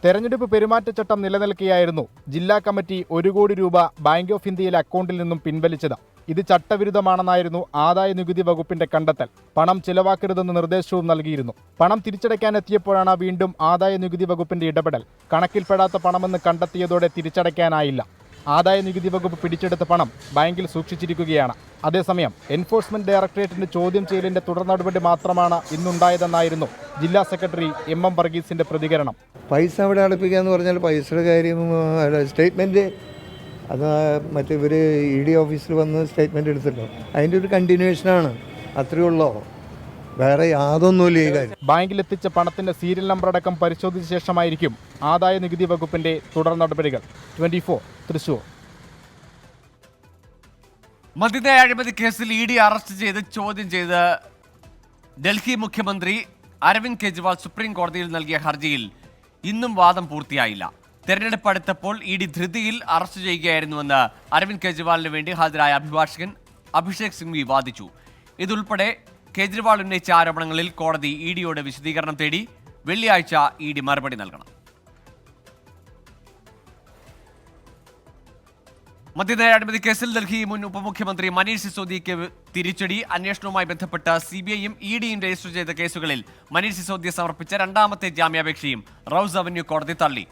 തെരഞ്ഞെടുപ്പ് പെരുമാറ്റച്ചട്ടം നിലനിൽക്കെയായിരുന്നു ജില്ലാ കമ്മിറ്റി 1 കോടി രൂപ ബാങ്ക് ഓഫ് ഇന്ത്യയിലെ അക്കൗണ്ടിൽ നിന്നും പിൻവലിച്ചത്. ഇത് ചട്ടവിരുദ്ധമാണെന്നായിരുന്നു ആദായ നികുതി വകുപ്പിന്റെ കണ്ടെത്തൽ. പണം ചിലവാക്കരുതെന്ന് നിർദ്ദേശവും നൽകിയിരുന്നു. പണം തിരിച്ചടയ്ക്കാനെത്തിയപ്പോഴാണ് വീണ്ടും ആദായ നികുതി വകുപ്പിന്റെ ഇടപെടൽ. കണക്കിൽപ്പെടാത്ത പണമെന്ന് കണ്ടെത്തിയതോടെ തിരിച്ചടയ്ക്കാനായില്ല. ആദായ നികുതി വകുപ്പ് പിടിച്ചെടുത്ത പണം ബാങ്കിൽ സൂക്ഷിച്ചിരിക്കുകയാണ്. അതേസമയം എൻഫോഴ്സ്മെന്റ് ഡയറക്ടറേറ്റിന്റെ ചോദ്യം ചെയ്യലിന്റെ തുടർ നടപടി മാത്രമാണ് ഇന്നുണ്ടായതെന്നായിരുന്നു ജില്ലാ സെക്രട്ടറി MM വർഗീസിന്റെ പ്രതികരണം.
പൈസ അവിടെ അടപ്പിക്കുക എന്ന് പറഞ്ഞാൽ പൈസയുടെ കാര്യം സ്റ്റേറ്റ്മെന്റ് അത് മറ്റിവർ ED ഓഫീസിൽ വന്ന് സ്റ്റേറ്റ്മെന്റ് എടുത്തല്ലോ, അതിൻ്റെ ഒരു കണ്ടിന്യൂഷനാണ്. അത്രയേ ഉള്ളൂ, വേറെ യാതൊന്നുമില്ല ഈ കാര്യം.
ബാങ്കിലെത്തിച്ച പണത്തിന്റെ സീരിയൽ നമ്പർ അടക്കം പരിശോധിച്ച ശേഷമായിരിക്കും ആദായ നികുതി വകുപ്പിന്റെ തുടർ നടപടികൾ. 24 തൃശൂർ.
മദ്യനയ അഴിമതി കേസിൽ ED അറസ്റ്റ് ചെയ്ത് ചോദ്യം ചെയ്ത് ഡൽഹി മുഖ്യമന്ത്രി അരവിന്ദ് കെജ്രിവാൾ സുപ്രീം കോടതിയിൽ നൽകിയ ഹർജിയിൽ ഇന്നും വാദം പൂർത്തിയായില്ല. തെരഞ്ഞെടുപ്പ് അടുത്തപ്പോൾ ED ധൃതിയിൽ അറസ്റ്റ് ചെയ്യുകയായിരുന്നുവെന്ന് അരവിന്ദ് കെജ്രിവാളിന് വേണ്ടി ഹാജരായ അഭിഭാഷകൻ അഭിഷേക് സിംഗ്വി വാദിച്ചു. ഇതുൾപ്പെടെ കേജ്രിവാൾ ഉന്നയിച്ച ആരോപണങ്ങളിൽ കോടതി EDയോട് വിശദീകരണം തേടി. വെള്ളിയാഴ്ച ED മറുപടി നൽകണം. മദ്യനയ അഴിമതി കേസിൽ ഡൽഹി മുൻ ഉപമുഖ്യമന്ത്രി മനീഷ് സിസോദിയയ്ക്ക് തിരിച്ചടി. അന്വേഷണവുമായി ബന്ധപ്പെട്ട് CBIയും EDയും രജിസ്റ്റർ ചെയ്ത കേസുകളിൽ മനീഷ് സിസോദിയ സമർപ്പിച്ച രണ്ടാമത്തെ ജാമ്യാപേക്ഷയും റൌസ് അവന്യൂ കോടതി തള്ളി.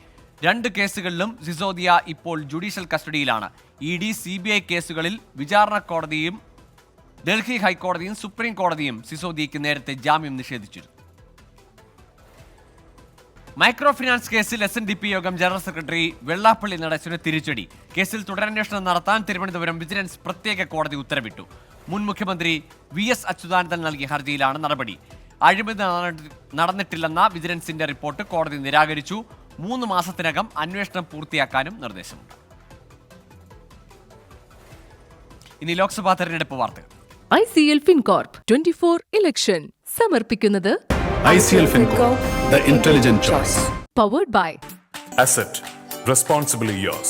2 കേസുകളിലും സിസോദിയ ഇപ്പോൾ ജുഡീഷ്യൽ കസ്റ്റഡിയിലാണ്. ED CBI കേസുകളിൽ വിചാരണ കോടതിയും ഡൽഹി ഹൈക്കോടതിയും സുപ്രീം കോടതിയും സിസോദിയയ്ക്ക് നേരത്തെ ജാമ്യം നിഷേധിച്ചിരുന്നു. മൈക്രോ ഫിനാൻസ് കേസിൽ SNDP യോഗം ജനറൽ സെക്രട്ടറി വെള്ളാപ്പള്ളി നടേശന് തിരിച്ചടി. കേസിൽ തുടരന്വേഷണം നടത്താൻ തിരുവനന്തപുരം വിജിലൻസ് പ്രത്യേക കോടതി ഉത്തരവിട്ടു. മുൻ മുഖ്യമന്ത്രി VS അച്യുതാനന്ദൻ നൽകിയ ഹർജിയിലാണ് നടപടി. അഴിമതി നടന്നിട്ടില്ലെന്ന വിജിലൻസിന്റെ റിപ്പോർട്ട് കോടതി നിരാകരിച്ചു. 3 മാസത്തിനകം അന്വേഷണം പൂർത്തിയാക്കാനും നിർദ്ദേശമുണ്ട്. ഇനി ലോക്സഭാ തെരഞ്ഞെടുപ്പ് വാർത്തകൾ.
ICL FinCorp 24 ഇലക്ഷൻ സമർപ്പിക്കുന്നത്
ICL FinCorp, the intelligent choice.
Powered by
Asset, responsibly yours.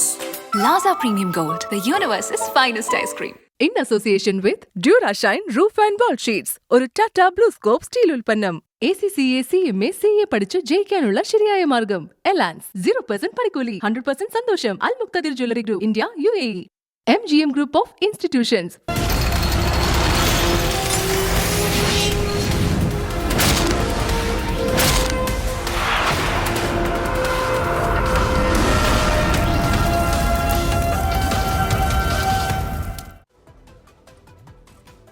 Laza Premium Gold, the universe's finest ice cream. In association with Durashine Roof and Wall Sheets, ഒരു ടാറ്റ BlueScope സ്റ്റീൽ ഉൽപ്പന്നം. ACCA CMA CA പഠിച്ച് ജയിക്കാനുള്ള ശരിയായ മാർഗം. Elance 0% പണിക്കൂലി, 100% സന്തോഷം. Al Muqtadir Jewelry Group, India, UAE. MGM Group of Institutions.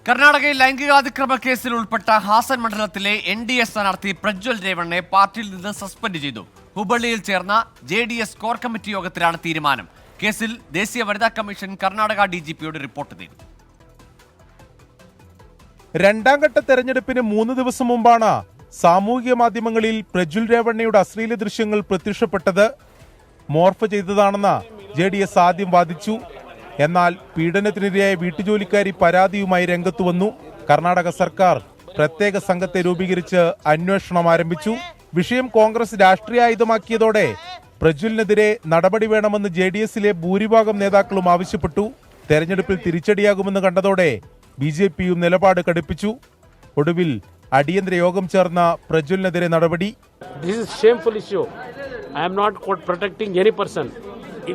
കർണാടകയിൽ ലൈംഗികാതിക്രമ കേസിൽ ഉൾപ്പെട്ട ഹാസൻ മണ്ഡലത്തിലെ NDA സ്ഥാനാർത്ഥി പ്രജ്വൽ രേവണ്ണയെ പാർട്ടിയിൽ നിന്ന് സസ്പെൻഡ് ചെയ്തു. ഹുബള്ളിയിൽ ചേർന്ന JDS കോർ കമ്മിറ്റി യോഗത്തിലാണ് തീരുമാനം. കേസിൽ ദേശീയ വനിതാ കമ്മീഷൻ കർണാടക DGPയോട് റിപ്പോർട്ട് ചെയ്തു.
രണ്ടാം ഘട്ട തെരഞ്ഞെടുപ്പിന് 3 ദിവസം മുമ്പാണ് സാമൂഹിക മാധ്യമങ്ങളിൽ പ്രജ്വൽ രേവണ്ണയുടെ അശ്ലീല ദൃശ്യങ്ങൾ പ്രത്യക്ഷപ്പെട്ടത്. മോർഫ് ചെയ്തതാണെന്ന് JDS ആദ്യം വാദിച്ചു. എന്നാൽ പീഡനത്തിനിരയായ വീട്ടുജോലിക്കാരി പരാതിയുമായി രംഗത്തു വന്നു. കർണാടക സർക്കാർ പ്രത്യേക സംഘത്തെ രൂപീകരിച്ച് അന്വേഷണം ആരംഭിച്ചു. വിഷയം കോൺഗ്രസ് രാഷ്ട്രീയായുധമാക്കിയതോടെ പ്രജ്വലിനെതിരെ നടപടി വേണമെന്ന് JDSലെ ഭൂരിഭാഗം നേതാക്കളും ആവശ്യപ്പെട്ടു. തെരഞ്ഞെടുപ്പിൽ തിരിച്ചടിയാകുമെന്ന് കണ്ടതോടെ BJPയും നിലപാട് കടുപ്പിച്ചു. ഒടുവിൽ അടിയന്തര യോഗം ചേർന്ന പ്രജ്വലിനെതിരെ നടപടി.
This is shameful issue. I am not protecting any person.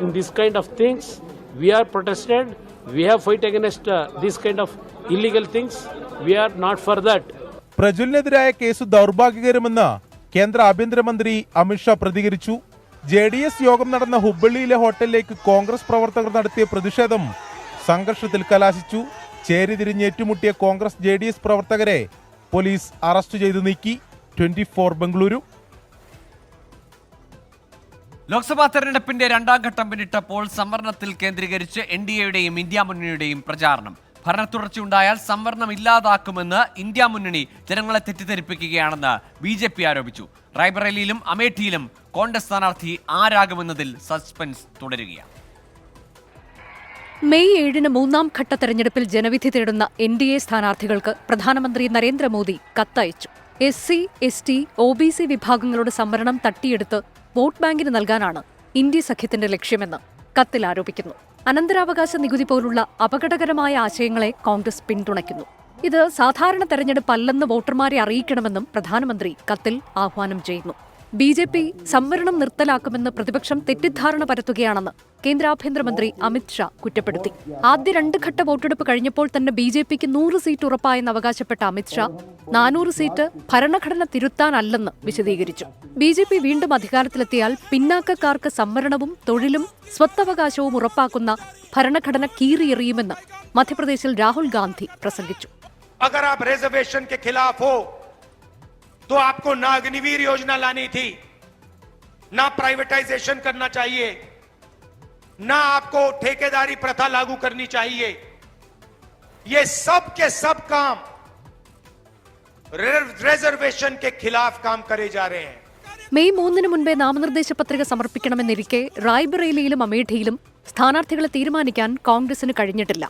In this kind of things, we are protested. We have fight against this kind of illegal things. We are not for that.
പ്രജ്വലിനെതിരായ case ദൗർഭാഗ്യകരമെന്ന് കേന്ദ്ര ആഭ്യന്തരമന്ത്രി അമിത്ഷാ പ്രതികരിച്ചു. JDS യോഗം നടന്ന ഹുബ്ബള്ളിയിലെ ഹോട്ടലിലേക്ക് കോൺഗ്രസ് പ്രവർത്തകർ നടത്തിയ പ്രതിഷേധം സംഘർഷത്തിൽ കലാശിച്ചു. ചേരിതിരിഞ്ഞ് ഏറ്റുമുട്ടിയ കോൺഗ്രസ് JDS പ്രവർത്തകരെ പോലീസ് അറസ്റ്റ് ചെയ്തു നീക്കി. 24 ബംഗളൂരു.
ലോക്സഭാ തെരഞ്ഞെടുപ്പിന്റെ രണ്ടാം ഘട്ടം പിന്നിട്ടപ്പോൾ സംവരണത്തിൽ കേന്ദ്രീകരിച്ച് NDAയുടെയും ഇന്ത്യ മുന്നണിയുടെയും പ്രചാരണം. ഭരണത്തുടർച്ചയുണ്ടായാൽ സംവരണം ഇല്ലാതാക്കുമെന്ന് ഇന്ത്യ മുന്നണി ജനങ്ങളെ തെറ്റിദ്ധരിപ്പിക്കുകയാണെന്ന് BJP ആരോപിച്ചു. റായ്ബറേലിയിലും അമേഠിയിലും കോൺഗ്രസ് സ്ഥാനാർത്ഥി ആരാകുമെന്നതിൽ സസ്പെൻസ് തുടരുകയാണ്.
മെയ് 7 മൂന്നാം ഘട്ട തെരഞ്ഞെടുപ്പിൽ ജനവിധി തേടുന്ന NDA സ്ഥാനാർത്ഥികൾക്ക് പ്രധാനമന്ത്രി നരേന്ദ്രമോദി കത്തയച്ചു. SC, ST, OBC വിഭാഗങ്ങളുടെ സംവരണം തട്ടിയെടുത്ത് വോട്ട് ബാങ്കിന് നൽകാനാണ് ഇന്ത്യ സഖ്യത്തിന്റെ ലക്ഷ്യമെന്ന് കത്തിൽ ആരോപിക്കുന്നു. അനന്തരാവകാശ നികുതി പോലുള്ള അപകടകരമായ ആശയങ്ങളെ കോൺഗ്രസ് പിന്തുണയ്ക്കുന്നു. ഇത് സാധാരണ തെരഞ്ഞെടുപ്പല്ലെന്ന് വോട്ടർമാരെ അറിയിക്കണമെന്നും പ്രധാനമന്ത്രി കത്തിൽ ആഹ്വാനം ചെയ്യുന്നു. BJP സംവരണം നിർത്തലാക്കുമെന്ന് പ്രതിപക്ഷം തെറ്റിദ്ധാരണ പരത്തുകയാണെന്ന് കേന്ദ്ര ആഭ്യന്തരമന്ത്രി അമിത്ഷാ കുറ്റപ്പെടുത്തി. ആദ്യ 2 ഘട്ട വോട്ടെടുപ്പ് കഴിഞ്ഞപ്പോൾ തന്നെ BJPക്ക് 100 സീറ്റ് ഉറപ്പായെന്ന് അവകാശപ്പെട്ട അമിത്ഷാ 400 സീറ്റ് ഭരണഘടന തിരുത്താനല്ലെന്ന് വിശദീകരിച്ചു. BJP വീണ്ടും അധികാരത്തിലെത്തിയാൽ പിന്നാക്കക്കാർക്ക് സംവരണവും തൊഴിലും സ്വത്തവകാശവും ഉറപ്പാക്കുന്ന ഭരണഘടന കീറിയെറിയുമെന്ന് മധ്യപ്രദേശിൽ രാഹുൽ ഗാന്ധി പ്രസംഗിച്ചു.
अगर आप रिजर्वेशन के खिलाफ हो तो आपको ना अग्निवीर योजना लानी थी, ना प्राइवेटाइजेशन करना चाहिए, ना आपको ठेकेदारी प्रथा लागू करनी चाहिए. ये सब के सब काम रिजर्वेशन के खिलाफ काम करे जा रहे हैं.
മെയ് 3 മുൻപേ നാമനിർദ്ദേശ പത്രിക സമർപ്പിക്കണമെന്നിരിക്കെ റായ്ബറേലിയിലും അമേഠിയിലും സ്ഥാനാർത്ഥികളെ തീരുമാനിക്കാൻ കോൺഗ്രസിന് കഴിഞ്ഞിട്ടില്ല.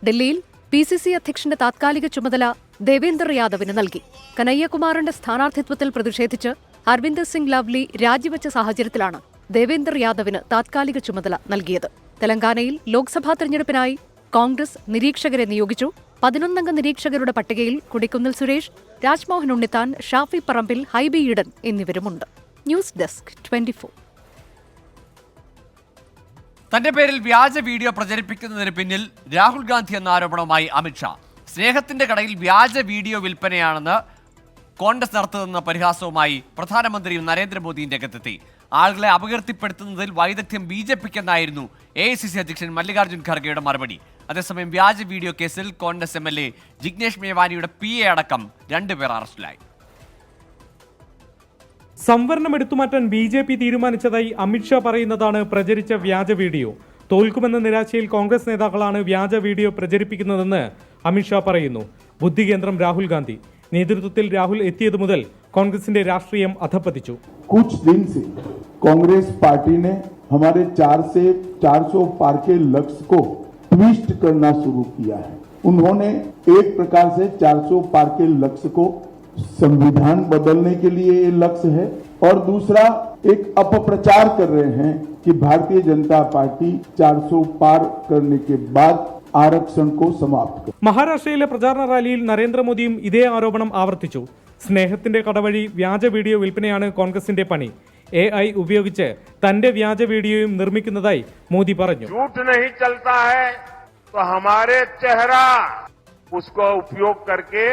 ഡൽഹിയിൽ PCC അധ്യക്ഷന്റെ താത്കാലിക ചുമതല ദേവേന്ദർ യാദവിന് നൽകി. കനയ്യകുമാറിന്റെ സ്ഥാനാർത്ഥിത്വത്തിൽ പ്രതിഷേധിച്ച് അരവിന്ദർ സിംഗ് ലവ്ലി രാജിവെച്ച സാഹചര്യത്തിലാണ് ദേവേന്ദർ യാദവിന് താത്കാലിക ചുമതല നൽകിയത്. തെലങ്കാനയിൽ ലോക്സഭാ തെരഞ്ഞെടുപ്പിനായി കോൺഗ്രസ് നിരീക്ഷകരെ നിയോഗിച്ചു. 11 അംഗ നിരീക്ഷകരുടെ പട്ടികയിൽ കൊടിക്കുന്നിൽ സുരേഷ്, രാജ്മോഹൻ ഉണ്ണിത്താൻ, ഷാഫി പറമ്പിൽ, ഹൈബി ഈഡൻ എന്നിവരുമുണ്ട്. News desk 24.
തന്റെ പേരിൽ വ്യാജ വീഡിയോ പ്രചരിപ്പിക്കുന്നതിന് പിന്നിൽ രാഹുൽ ഗാന്ധി എന്ന ആരോപണവുമായി അമിത്ഷാ. സ്നേഹത്തിന്റെ കടയിൽ വ്യാജ വീഡിയോ വിൽപ്പനയാണെന്ന് കോൺഗ്രസ് നടത്തുന്ന പരിഹാസവുമായി പ്രധാനമന്ത്രി നരേന്ദ്രമോദി രംഗത്തെത്തി. ആളുകളെ അപകീർത്തിപ്പെടുത്തുന്നതിൽ വൈദഗ്ധ്യം BJPക്കെന്നായിരുന്നു AICC അധ്യക്ഷൻ മല്ലികാർജ്ജുൻ ഖർഗെയുടെ മറുപടി. അതേസമയം വ്യാജ വീഡിയോ കേസിൽ കോൺഗ്രസ് MLA ജിഗ്നേഷ് മേവാനിയുടെ PA അടക്കം 2 പേർ അറസ്റ്റിലായി.
സംവരണം എടുത്തുമാറ്റാൻ BJP തീരുമാനിച്ചതായി അമിത്ഷാ പറയുന്നതാണ് പ്രചരിച്ച വ്യാജ വീഡിയോ. തോൽക്കുമെന്ന നിരാശയിൽ കോൺഗ്രസ് നേതാക്കളാണ് വ്യാജ വീഡിയോ പ്രചരിപ്പിക്കുന്നതെന്ന് അമിത്ഷാ പറയുന്നു. ബുദ്ധികേന്ദ്രം രാഹുൽ ഗാന്ധി നേതൃത്വത്തിൽ രാഹുൽ എത്തിയതു മുതൽ കോൺഗ്രസിന്റെ രാഷ്ട്രീയം അധപ്പതിച്ചു.
कुछ दिन से कांग्रेस पार्टी ने हमारे 4 से 400 पार के लक्ष्य को ट्विस्ट करना शुरू किया है. उन्होंने एक प्रकार से 400 पार के लक्ष्य को संविधान बदलने के लिए ये लक्ष्य है और दूसरा एक अपप्रचार कर रहे हैं कि भारतीय जनता पार्टी 400 पार करने के बाद ആരക്ഷൺ കോ സമാപ്ത്.
മഹാരാഷ്ട്രയിലെ പ്രചാരണ റാലിയിൽ നരേന്ദ്രമോദിയും ഇതേ ആരോപണം ആവർത്തിച്ചു. സ്നേഹത്തിന്റെ കടവഴി വ്യാജ വീഡിയോ വിൽപ്പനയാണ് കോൺഗ്രസിന്റെ പണി. AI ഉപയോഗിച്ച് തന്റെ വ്യാജ വീഡിയോയും നിർമ്മിക്കുന്നതായി മോദി പറഞ്ഞു.
झूठ नहीं चलता है तो हमारे चेहरा उसको उपयोग करके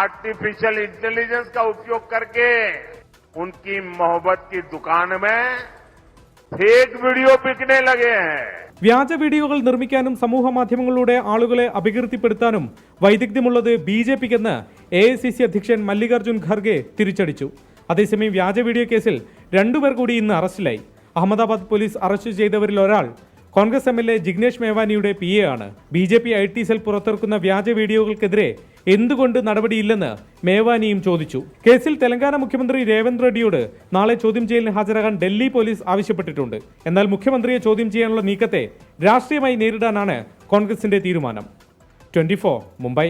आर्टिफिशियल इंटेलिजेंस का उपयोग करके उनकी मोहब्बत की दुकान में फेक वीडियो बिकने लगे हैं.
വ്യാജ വീഡിയോകൾ നിർമ്മിക്കാനും സമൂഹ മാധ്യമങ്ങളിലൂടെ ആളുകളെ അപകീർത്തിപ്പെടുത്താനും വൈദഗ്ധ്യമുള്ളത് BJPക്കെന്ന് AICC അധ്യക്ഷൻ മല്ലികാർജുൻ ഖർഗെ തിരിച്ചടിച്ചു. അതേസമയം വ്യാജ വീഡിയോ കേസിൽ 2 പേർ കൂടി ഇന്ന് അറസ്റ്റിലായി. അഹമ്മദാബാദ് പോലീസ് അറസ്റ്റ് ചെയ്തവരിൽ ഒരാൾ കോൺഗ്രസ് MLA ജിഗ്നേഷ് മേവാനിയുടെ PA ആണ്. BJP IT സെൽ പുറത്തിറക്കുന്ന വ്യാജ വീഡിയോകൾക്കെതിരെ എന്തുകൊണ്ട് നടപടിയില്ലെന്ന് മേവാനിയും ചോദിച്ചു. കേസിൽ തെലങ്കാന മുഖ്യമന്ത്രി രേവന്ത് റെഡ്ഡിയോട് നാളെ ചോദ്യം ചെയ്യലിന് ഹാജരാകാൻ ഡൽഹി പോലീസ് ആവശ്യപ്പെട്ടിട്ടുണ്ട്. എന്നാൽ മുഖ്യമന്ത്രിയെ ചോദ്യം ചെയ്യാനുള്ള നീക്കത്തെ രാഷ്ട്രീയമായി നേരിടാനാണ് കോൺഗ്രസിന്റെ തീരുമാനം. 24 മുംബൈ.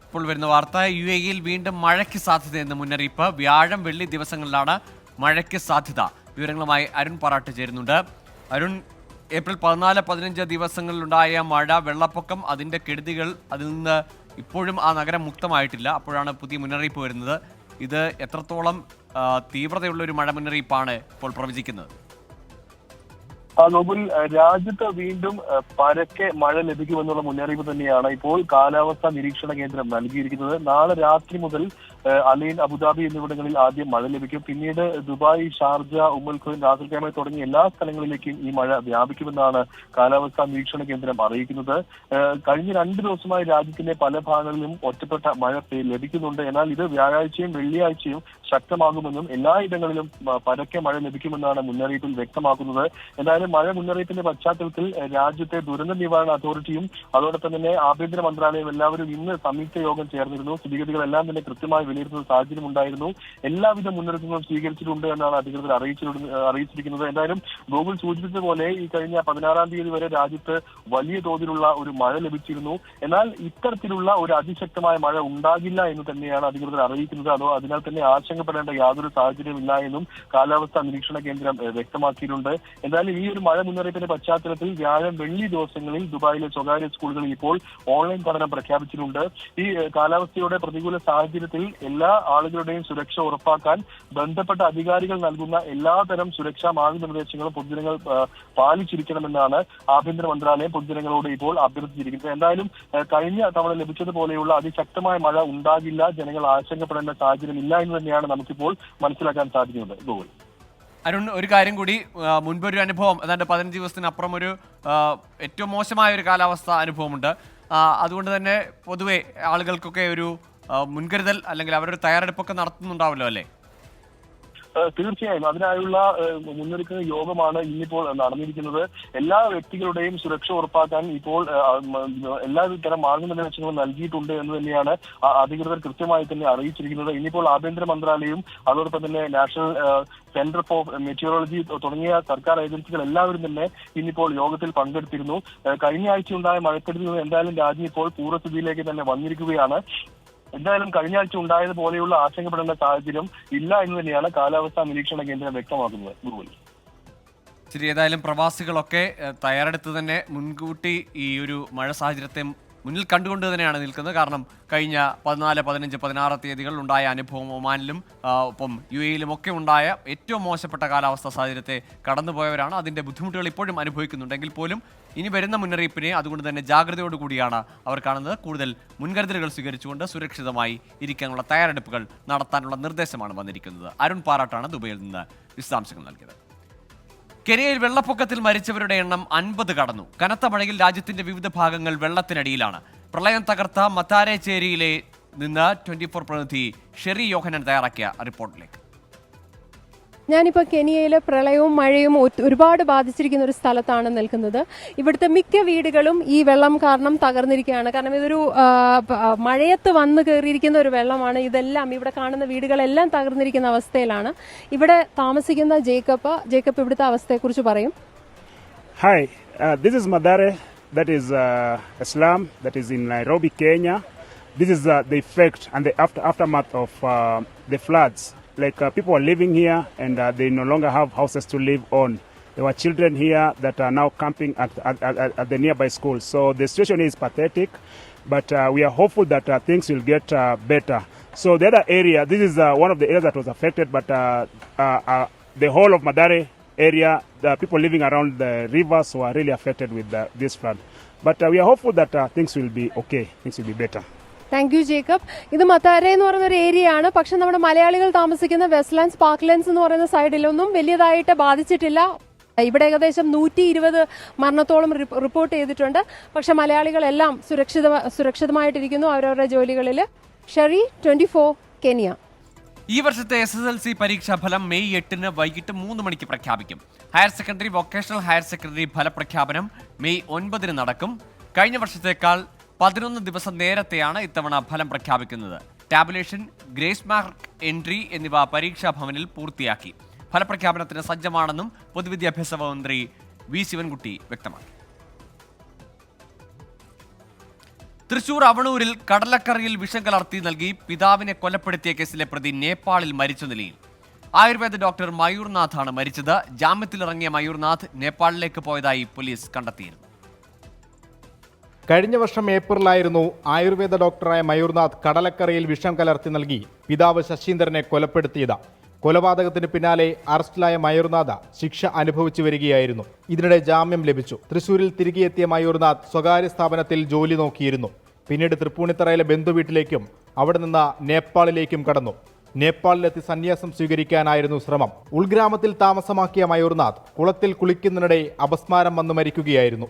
ഇപ്പോൾ വരുന്ന വാർത്ത, UAE-യിൽ വീണ്ടും മഴയ്ക്ക് സാധ്യതയെന്ന് മുന്നറിയിപ്പ്. വ്യാഴം വെള്ളി ദിവസങ്ങളിലാണ് മഴയ്ക്ക് സാധ്യത. വിവരങ്ങളുമായി അരുൺ പാറാട്ട് ചേരുന്നുണ്ട്. അരുൺ, ഏപ്രിൽ 14-15 ദിവസങ്ങളിലുണ്ടായ മഴ, വെള്ളപ്പൊക്കം, അതിൻ്റെ കെടുതികൾ, അതിൽ നിന്ന് ഇപ്പോഴും ആ നഗരം മുക്തമായിട്ടില്ല. അപ്പോഴാണ് പുതിയ മുന്നറിയിപ്പ് വരുന്നത്. ഇത് എത്രത്തോളം തീവ്രതയുള്ള ഒരു മഴ മുന്നറിയിപ്പാണ് ഇപ്പോൾ പ്രവചിക്കുന്നത്?
നോബൽ, രാജ്യത്ത് വീണ്ടും പരക്കെ മഴ ലഭിക്കുമെന്നുള്ള മുന്നറിയിപ്പ് തന്നെയാണ് ഇപ്പോൾ കാലാവസ്ഥാ നിരീക്ഷണ കേന്ദ്രം നൽകിയിരിക്കുന്നത്. നാളെ രാത്രി മുതൽ അലൈൻ, അബുദാബി എന്നിവിടങ്ങളിൽ ആദ്യം മഴ ലഭിക്കും. പിന്നീട് Dubai, Sharjah, ഉമ്മൽ Qurain, Ras al Khaimah തുടങ്ങിയ എല്ലാ സ്ഥലങ്ങളിലേക്കും ഈ മഴ വ്യാപിക്കുമെന്നാണ് കാലാവസ്ഥാ നിരീക്ഷണ കേന്ദ്രം അറിയിക്കുന്നത്. കഴിഞ്ഞ 2 ദിവസമായി രാജ്യത്തിന്റെ പല ഭാഗങ്ങളിലും ഒറ്റപ്പെട്ട മഴ ലഭിക്കുന്നുണ്ട്. എന്നാൽ ഇത് വ്യാഴാഴ്ചയും വെള്ളിയാഴ്ചയും ശക്തമാകുമെന്നും എല്ലായിടങ്ങളിലും പരക്കെ മഴ ലഭിക്കുമെന്നാണ് മുന്നറിയിപ്പിൽ വ്യക്തമാക്കുന്നത്. എന്തായാലും മഴ മുന്നറിയിപ്പിന്റെ പശ്ചാത്തലത്തിൽ രാജ്യത്തെ ദുരന്ത നിവാരണ അതോറിറ്റിയും അതോടൊപ്പം തന്നെ ആഭ്യന്തര മന്ത്രാലയം എല്ലാവരും ഇന്ന് സംയുക്ത യോഗം ചേർന്നിരുന്നു. സ്ഥിതിഗതികളെല്ലാം തന്നെ കൃത്യമായി വിലയിരുത്തുന്ന സാഹചര്യം ഉണ്ടായിരുന്നു. എല്ലാവിധ മുന്നറിയിപ്പുകളും സ്വീകരിച്ചിട്ടുണ്ട് എന്നാണ് അധികൃതർ അറിയിച്ചിരിക്കുന്നത്. എന്തായാലും ഗോകുൽ സൂചിപ്പിച്ചതുപോലെ ഈ കഴിഞ്ഞ 16-ാം തീയതി വരെ രാജ്യത്ത് വലിയ തോതിലുള്ള ഒരു മഴ ലഭിച്ചിരുന്നു. എന്നാൽ ഇത്തരത്തിലുള്ള ഒരു അതിശക്തമായ മഴ ഉണ്ടാകില്ല എന്ന് തന്നെയാണ് അധികൃതർ അറിയിക്കുന്നത്. അതോ അതിനാൽ തന്നെ ആശങ്കപ്പെടേണ്ട യാതൊരു സാഹചര്യമില്ല എന്നും കാലാവസ്ഥാ നിരീക്ഷണ കേന്ദ്രം വ്യക്തമാക്കിയിട്ടുണ്ട്. എന്തായാലും ഈ ഒരു മഴ മുന്നറിയിപ്പിന്റെ പശ്ചാത്തലത്തിൽ വ്യാഴം വെള്ളി ദിവസങ്ങളിൽ ദുബായിലെ സ്വകാര്യ സ്കൂളുകളിൽ ഇപ്പോൾ ഓൺലൈൻ പഠനം പ്രഖ്യാപിച്ചിട്ടുണ്ട്. ഈ കാലാവസ്ഥയുടെ പ്രതികൂല സാഹചര്യത്തിൽ എല്ലാ ആളുകളുടെയും സുരക്ഷ ഉറപ്പാക്കാൻ ബന്ധപ്പെട്ട അധികാരികൾ നൽകുന്ന എല്ലാതരം സുരക്ഷാ മാർഗനിർദ്ദേശങ്ങളും പൊതുജനങ്ങൾ പാലിച്ചിരിക്കണമെന്നാണ് ആഭ്യന്തര മന്ത്രാലയം പൊതുജനങ്ങളോട് ഇപ്പോൾ അഭ്യർത്ഥിച്ചിരിക്കുന്നത്. എന്തായാലും കഴിഞ്ഞ തവണ ലഭിച്ചതുപോലെയുള്ള അതിശക്തമായ മഴ ഉണ്ടാകില്ല, ജനങ്ങൾ ആശങ്കപ്പെടേണ്ട സാഹചര്യമില്ല എന്ന് തന്നെയാണ് നമുക്കിപ്പോൾ മനസ്സിലാക്കാൻ സാധിക്കുന്നത്. ഗോകുൽ,
അരുൺ, ഒരു കാര്യം കൂടി, മുൻപൊരു അനുഭവം, ഏതാണ്ട് 15 ദിവസത്തിനപ്പുറം ഒരു ഏറ്റവും മോശമായ ഒരു കാലാവസ്ഥ അനുഭവമുണ്ട്. അതുകൊണ്ട് തന്നെ പൊതുവെ ആളുകൾക്കൊക്കെ ഒരു മുൻകരുതൽ അല്ലെങ്കിൽ അവരൊരു തയ്യാറെടുപ്പൊക്കെ നടത്തുന്നുണ്ടാവല്ലോ അല്ലേ?
തീർച്ചയായും അതിനായുള്ള മുന്നൊരുക്കുന്ന യോഗമാണ് ഇന്നിപ്പോൾ നടന്നിരിക്കുന്നത്. എല്ലാ വ്യക്തികളുടെയും സുരക്ഷ ഉറപ്പാക്കാൻ ഇപ്പോൾ എല്ലാതരം മാർഗനിർദ്ദേശങ്ങളും നൽകിയിട്ടുണ്ട് എന്ന് തന്നെയാണ് അധികൃതർ കൃത്യമായി തന്നെ അറിയിച്ചിരിക്കുന്നത്. ഇന്നിപ്പോൾ ആഭ്യന്തര മന്ത്രാലയവും അതോടൊപ്പം തന്നെ നാഷണൽ സെന്റർ ഫോർ മെറ്റീരിയോളജി തുടങ്ങിയ സർക്കാർ ഏജൻസികൾ എല്ലാവരും തന്നെ ഇന്നിപ്പോൾ യോഗത്തിൽ പങ്കെടുത്തിരുന്നു. കഴിഞ്ഞ ആഴ്ച ഉണ്ടായ മഴക്കെടുതിയിൽ നിന്ന് എന്തായാലും രാജ്യം ഇപ്പോൾ പൂർവ്വസ്ഥിതിയിലേക്ക് തന്നെ വന്നിരിക്കുകയാണ്. എന്തായാലും കഴിഞ്ഞ ആഴ്ച ഉണ്ടായതുപോലെയുള്ള ആശങ്കപ്പെടേണ്ട സാഹചര്യം ഇല്ല എന്ന് തന്നെയാണ് കാലാവസ്ഥാ നിരീക്ഷണ കേന്ദ്രം വ്യക്തമാക്കുന്നത്. ഗൂഗിൾ,
ശരി, ഏതായാലും പ്രവാസികളൊക്കെ തയ്യാറെടുത്ത് തന്നെ മുൻകൂട്ടി ഈ ഒരു മഴ സാഹചര്യത്തെ മുന്നിൽ കണ്ടുകൊണ്ട് തന്നെയാണ് നിൽക്കുന്നത്. കാരണം കഴിഞ്ഞ 14, 15, 16 തീയതികളിൽ ഉണ്ടായ അനുഭവം ഒമാനിലും ഒപ്പം UAE-യിലും ഒക്കെ ഉണ്ടായ ഏറ്റവും മോശപ്പെട്ട കാലാവസ്ഥാ സാഹചര്യത്തെ കടന്നുപോയവരാണ്. അതിൻ്റെ ബുദ്ധിമുട്ടുകൾ ഇപ്പോഴും അനുഭവിക്കുന്നുണ്ടെങ്കിൽ പോലും ഇനി വരുന്ന മുന്നറിയിപ്പിനെ അതുകൊണ്ട് തന്നെ ജാഗ്രതയോടുകൂടിയാണ് അവർ കാണുന്നത്. കൂടുതൽ മുൻകരുതലുകൾ സ്വീകരിച്ചുകൊണ്ട് സുരക്ഷിതമായി ഇരിക്കാനുള്ള തയ്യാറെടുപ്പുകൾ നടത്താനുള്ള നിർദ്ദേശമാണ് വന്നിരിക്കുന്നത്. അരുൺ പാറാട്ടാണ് ദുബൈയിൽ നിന്ന് വിശദാംശങ്ങൾ നൽകിയത്. കെനിയയിൽ വെള്ളപ്പൊക്കത്തിൽ മരിച്ചവരുടെ എണ്ണം 50 കടന്നു. കനത്ത മഴയിൽ രാജ്യത്തിന്റെ വിവിധ ഭാഗങ്ങൾ വെള്ളത്തിനടിയിലാണ്. പ്രളയം തകർത്ത മത്താരേച്ചേരിയിലെ നിന്ന് 24 പ്രതിനിധി ഷെറി യോഹനൻ തയ്യാറാക്കിയ റിപ്പോർട്ടിലേക്ക്.
ഞാനിപ്പോൾ കെനിയയിലെ പ്രളയവും മഴയും ഒരുപാട് ബാധിച്ചിരിക്കുന്ന ഒരു സ്ഥലത്താണ് നിൽക്കുന്നത്. ഇവിടുത്തെ മിക്ക വീടുകളും ഈ വെള്ളം കാരണം തകർന്നിരിക്കുകയാണ്. കാരണം ഇതൊരു മഴയത്ത് വന്ന് കയറിയിരിക്കുന്ന ഒരു വെള്ളമാണ്. ഇതെല്ലാം ഇവിടെ കാണുന്ന വീടുകളെല്ലാം തകർന്നിരിക്കുന്ന അവസ്ഥയിലാണ്. ഇവിടെ താമസിക്കുന്ന ജേക്കബ് ഇവിടുത്തെ അവസ്ഥയെക്കുറിച്ച് പറയും.
Hi, this is Madare, that is a slum that is in Nairobi, Kenya. This is the effect and the aftermath of the floods. Like people are living here and they no longer have houses to live on. There were children here that are now camping at the nearby schools. So the situation is pathetic, but we are hopeful that things will get better. So the other area, this is one of the areas that was affected, but the whole of Madare area, the people living around the rivers were really affected with this flood. But we are hopeful that things will be okay, things will be better.
Thank you Jacob. ഇത് മത്താരെ എന്ന് പറയുന്ന ഒരു area ആണ്. പക്ഷെ നമ്മുടെ മലയാളികൾ താമസിക്കുന്ന വെസ്റ്റ്ലാൻഡ്സ്, പാർക്ക്ലാൻഡ്സ് എന്ന് പറയുന്ന സൈഡിലൊന്നും വലിയതായിട്ട് ബാധിച്ചിട്ടില്ല. ഇവിടെ ഏകദേശം 120 മരണത്തോളം റിപ്പോർട്ട് ചെയ്തിട്ടുണ്ട്. പക്ഷെ മലയാളികളെല്ലാം സുരക്ഷിതമായിട്ടിരിക്കുന്നു അവരവരുടെ ജോലികളിൽ. ഷെറി, 24 കെനിയ.
ഈ വർഷത്തെ SSLC പരീക്ഷാ ഫലം മെയ് 8 വൈകിട്ട് 3 മണിക്ക് പ്രഖ്യാപിക്കും. Higher secondary, vocational higher secondary ഫലപ്രഖ്യാപനം മെയ് 9 നടക്കും. കഴിഞ്ഞ വർഷത്തേക്കാൾ 11 ദിവസം നേരത്തെയാണ് ഇത്തവണ ഫലം പ്രഖ്യാപിക്കുന്നത്. ടാബുലേഷൻ, ഗ്രേസ് മാർക്ക് എൻട്രി എന്നിവ പരീക്ഷാ ഭവനിൽ പൂർത്തിയാക്കി. ഫലപ്രഖ്യാപനത്തിന് സജ്ജമാണെന്നും പൊതുവിദ്യാഭ്യാസ മന്ത്രി വി ശിവൻകുട്ടി വ്യക്തമാക്കി. തൃശൂർ അവണൂരിൽ കടലക്കറിയിൽ വിഷം കലർത്തി നൽകി പിതാവിനെ കൊലപ്പെടുത്തിയ കേസിലെ പ്രതി നേപ്പാളിൽ മരിച്ച നിലയിൽ. ആയുർവേദ ഡോക്ടർ മയൂർനാഥാണ് മരിച്ചത്. ജാമ്യത്തിലിറങ്ങിയ മയൂർനാഥ് നേപ്പാളിലേക്ക് പോയതായി പോലീസ് കണ്ടെത്തിയിരുന്നു.
കഴിഞ്ഞ വർഷം ഏപ്രിലായിരുന്നു ആയുർവേദ ഡോക്ടറായ മയൂർനാഥ് കടലക്കറിയിൽ വിഷം കലർത്തി നൽകി പിതാവ് ശശീന്ദ്രനെ കൊലപ്പെടുത്തിയത്. കൊലപാതകത്തിന് പിന്നാലെ അറസ്റ്റിലായ മയൂർനാഥ് ശിക്ഷ അനുഭവിച്ചു വരികയായിരുന്നു. ഇതിനിടെ ജാമ്യം ലഭിച്ചു. തൃശൂരിൽ തിരികെ എത്തിയ മയൂർനാഥ് സ്വകാര്യ സ്ഥാപനത്തിൽ ജോലി നോക്കിയിരുന്നു. പിന്നീട് തൃപ്പൂണിത്തറയിലെ ബന്ധുവീട്ടിലേക്കും അവിടെ നിന്ന് നേപ്പാളിലേക്കും കടന്നു. നേപ്പാളിലെത്തി സന്യാസം സ്വീകരിക്കാനായിരുന്നു ശ്രമം. ഉൾഗ്രാമത്തിൽ താമസമാക്കിയ മയൂർനാഥ് കുളത്തിൽ കുളിക്കുന്നതിനിടെ അപസ്മാരം വന്ന് മരിക്കുകയായിരുന്നു.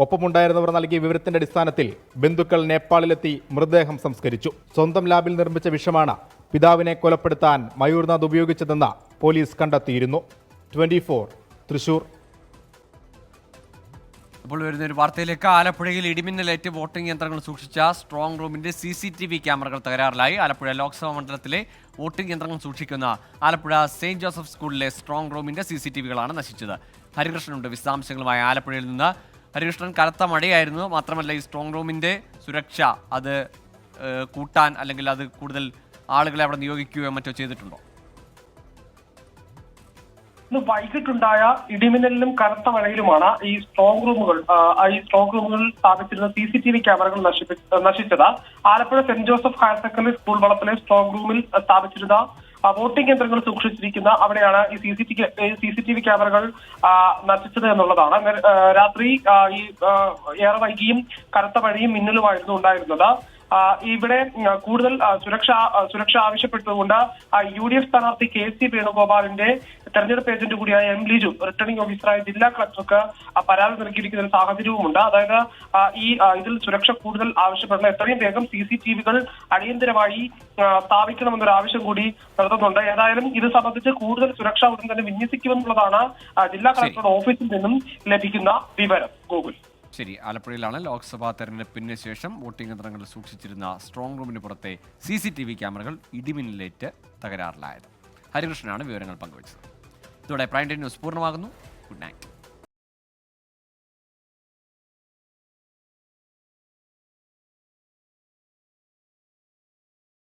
ഒപ്പമുണ്ടായിരുന്നവർ നൽകിയ വിവരത്തിന്റെ അടിസ്ഥാനത്തിൽ ബന്ധുക്കൾ നേപ്പാളിലെത്തി മൃതദേഹം സംസ്കരിച്ചു. സ്വന്തം ലാബിൽ നിർമ്മിച്ച വിഷമാണ് പിതാവിനെ കൊലപ്പെടുത്താൻ മയൂർനാഥ് ഉപയോഗിച്ചതെന്ന് പോലീസ് കണ്ടെത്തിയിരുന്നു. 24 തൃശൂർ.
ഇപ്പോൾ വരുന്നൊരു വാർത്തയിലേക്ക്. ആലപ്പുഴയിൽ ഇടിമിന്നലേറ്റ് വോട്ടിംഗ് യന്ത്രങ്ങൾ സൂക്ഷിച്ച സ്ട്രോങ് റൂമിന്റെ CCTV ക്യാമറകൾ തകരാറിലായി. ആലപ്പുഴ ലോക്സഭാ മണ്ഡലത്തിലെ വോട്ടിംഗ് യന്ത്രങ്ങൾ സൂക്ഷിക്കുന്ന ആലപ്പുഴ സെയിന്റ് ജോസഫ് സ്കൂളിലെ സ്ട്രോങ് റൂമിന്റെ CCTVകളാണ് നശിച്ചത്. ഹരികൃഷ്ണനുണ്ട് വിശദാംശങ്ങളുമായി ആലപ്പുഴയിൽ നിന്ന്. ഹരികൃഷ്ണൻ, കനത്ത മഴയായിരുന്നു. മാത്രമല്ല ഈ സ്ട്രോങ് റൂമിന്റെ സുരക്ഷ അത് കൂട്ടാൻ അല്ലെങ്കിൽ അത് കൂടുതൽ ആളുകളെ അവിടെ നിയോഗിക്കുകയോ മറ്റോ ചെയ്തിട്ടുണ്ടോ?
ഇന്ന് വൈകിട്ടുണ്ടായ ഇടിമിന്നലിലും കനത്ത മഴയിലുമാണ് ഈ സ്ട്രോങ് റൂമുകളിൽ സ്ഥാപിച്ചിരുന്ന CCTV ക്യാമറകൾ നശിച്ചത്. Alappuzha saint Joseph higher secondary school വളപ്പിലെ സ്ട്രോങ് റൂമിൽ സ്ഥാപിച്ചിരുന്ന വോട്ടിംഗ് യന്ത്രങ്ങൾ സൂക്ഷിച്ചിരിക്കുന്ന അവിടെയാണ് ഈ CCTV ക്യാമറകൾ നശിച്ചത് എന്നുള്ളതാണ്. രാത്രി ഈ ഏറെ വൈകിയും കനത്ത മഴയും മിന്നലുമായിരുന്നു ഉണ്ടായിരുന്നത്. ഇവിടെ കൂടുതൽ സുരക്ഷ ആവശ്യപ്പെട്ടുകൊണ്ട് UDF സ്ഥാനാർത്ഥി KC വേണുഗോപാലിന്റെ തെരഞ്ഞെടുപ്പ് ഏജന്റ് കൂടിയായ M. ലിജു റിട്ടേണിംഗ് ഓഫീസറായ ജില്ലാ കളക്ടർക്ക് പരാതി നൽകിയിരിക്കുന്ന ഒരു സാഹചര്യവുമുണ്ട്. അതായത് ഇതിൽ സുരക്ഷ കൂടുതൽ ആവശ്യപ്പെടുന്ന എത്രയും വേഗം CCTVകൾ അടിയന്തരമായി സ്ഥാപിക്കണമെന്നൊരു ആവശ്യം കൂടി നടത്തുന്നുണ്ട്. ഏതായാലും ഇത് സംബന്ധിച്ച് കൂടുതൽ സുരക്ഷ ഉടൻ തന്നെ വിന്യസിക്കുമെന്നുള്ളതാണ് ജില്ലാ കളക്ടറുടെ ഓഫീസിൽ നിന്നും ലഭിക്കുന്ന വിവരം. ഗൂഗിൾ.
ശരി, ആലപ്പുഴയിലാണ് ലോക്സഭാ തെരഞ്ഞെടുപ്പിന് ശേഷം വോട്ടിംഗ് യന്ത്രങ്ങൾ സൂക്ഷിച്ചിരുന്ന സ്ട്രോങ് റൂമിന് പുറത്തെ CCTV ക്യാമറകൾ ഇടിമിന്നലേറ്റ് തകരാറിലായത്. ഹരികൃഷ്ണനാണ് വിവരങ്ങൾ പങ്കുവച്ചത്. ഇതോടെ പ്രൈം ടൈം ന്യൂസ് പൂർണ്ണമാകുന്നു. Good night.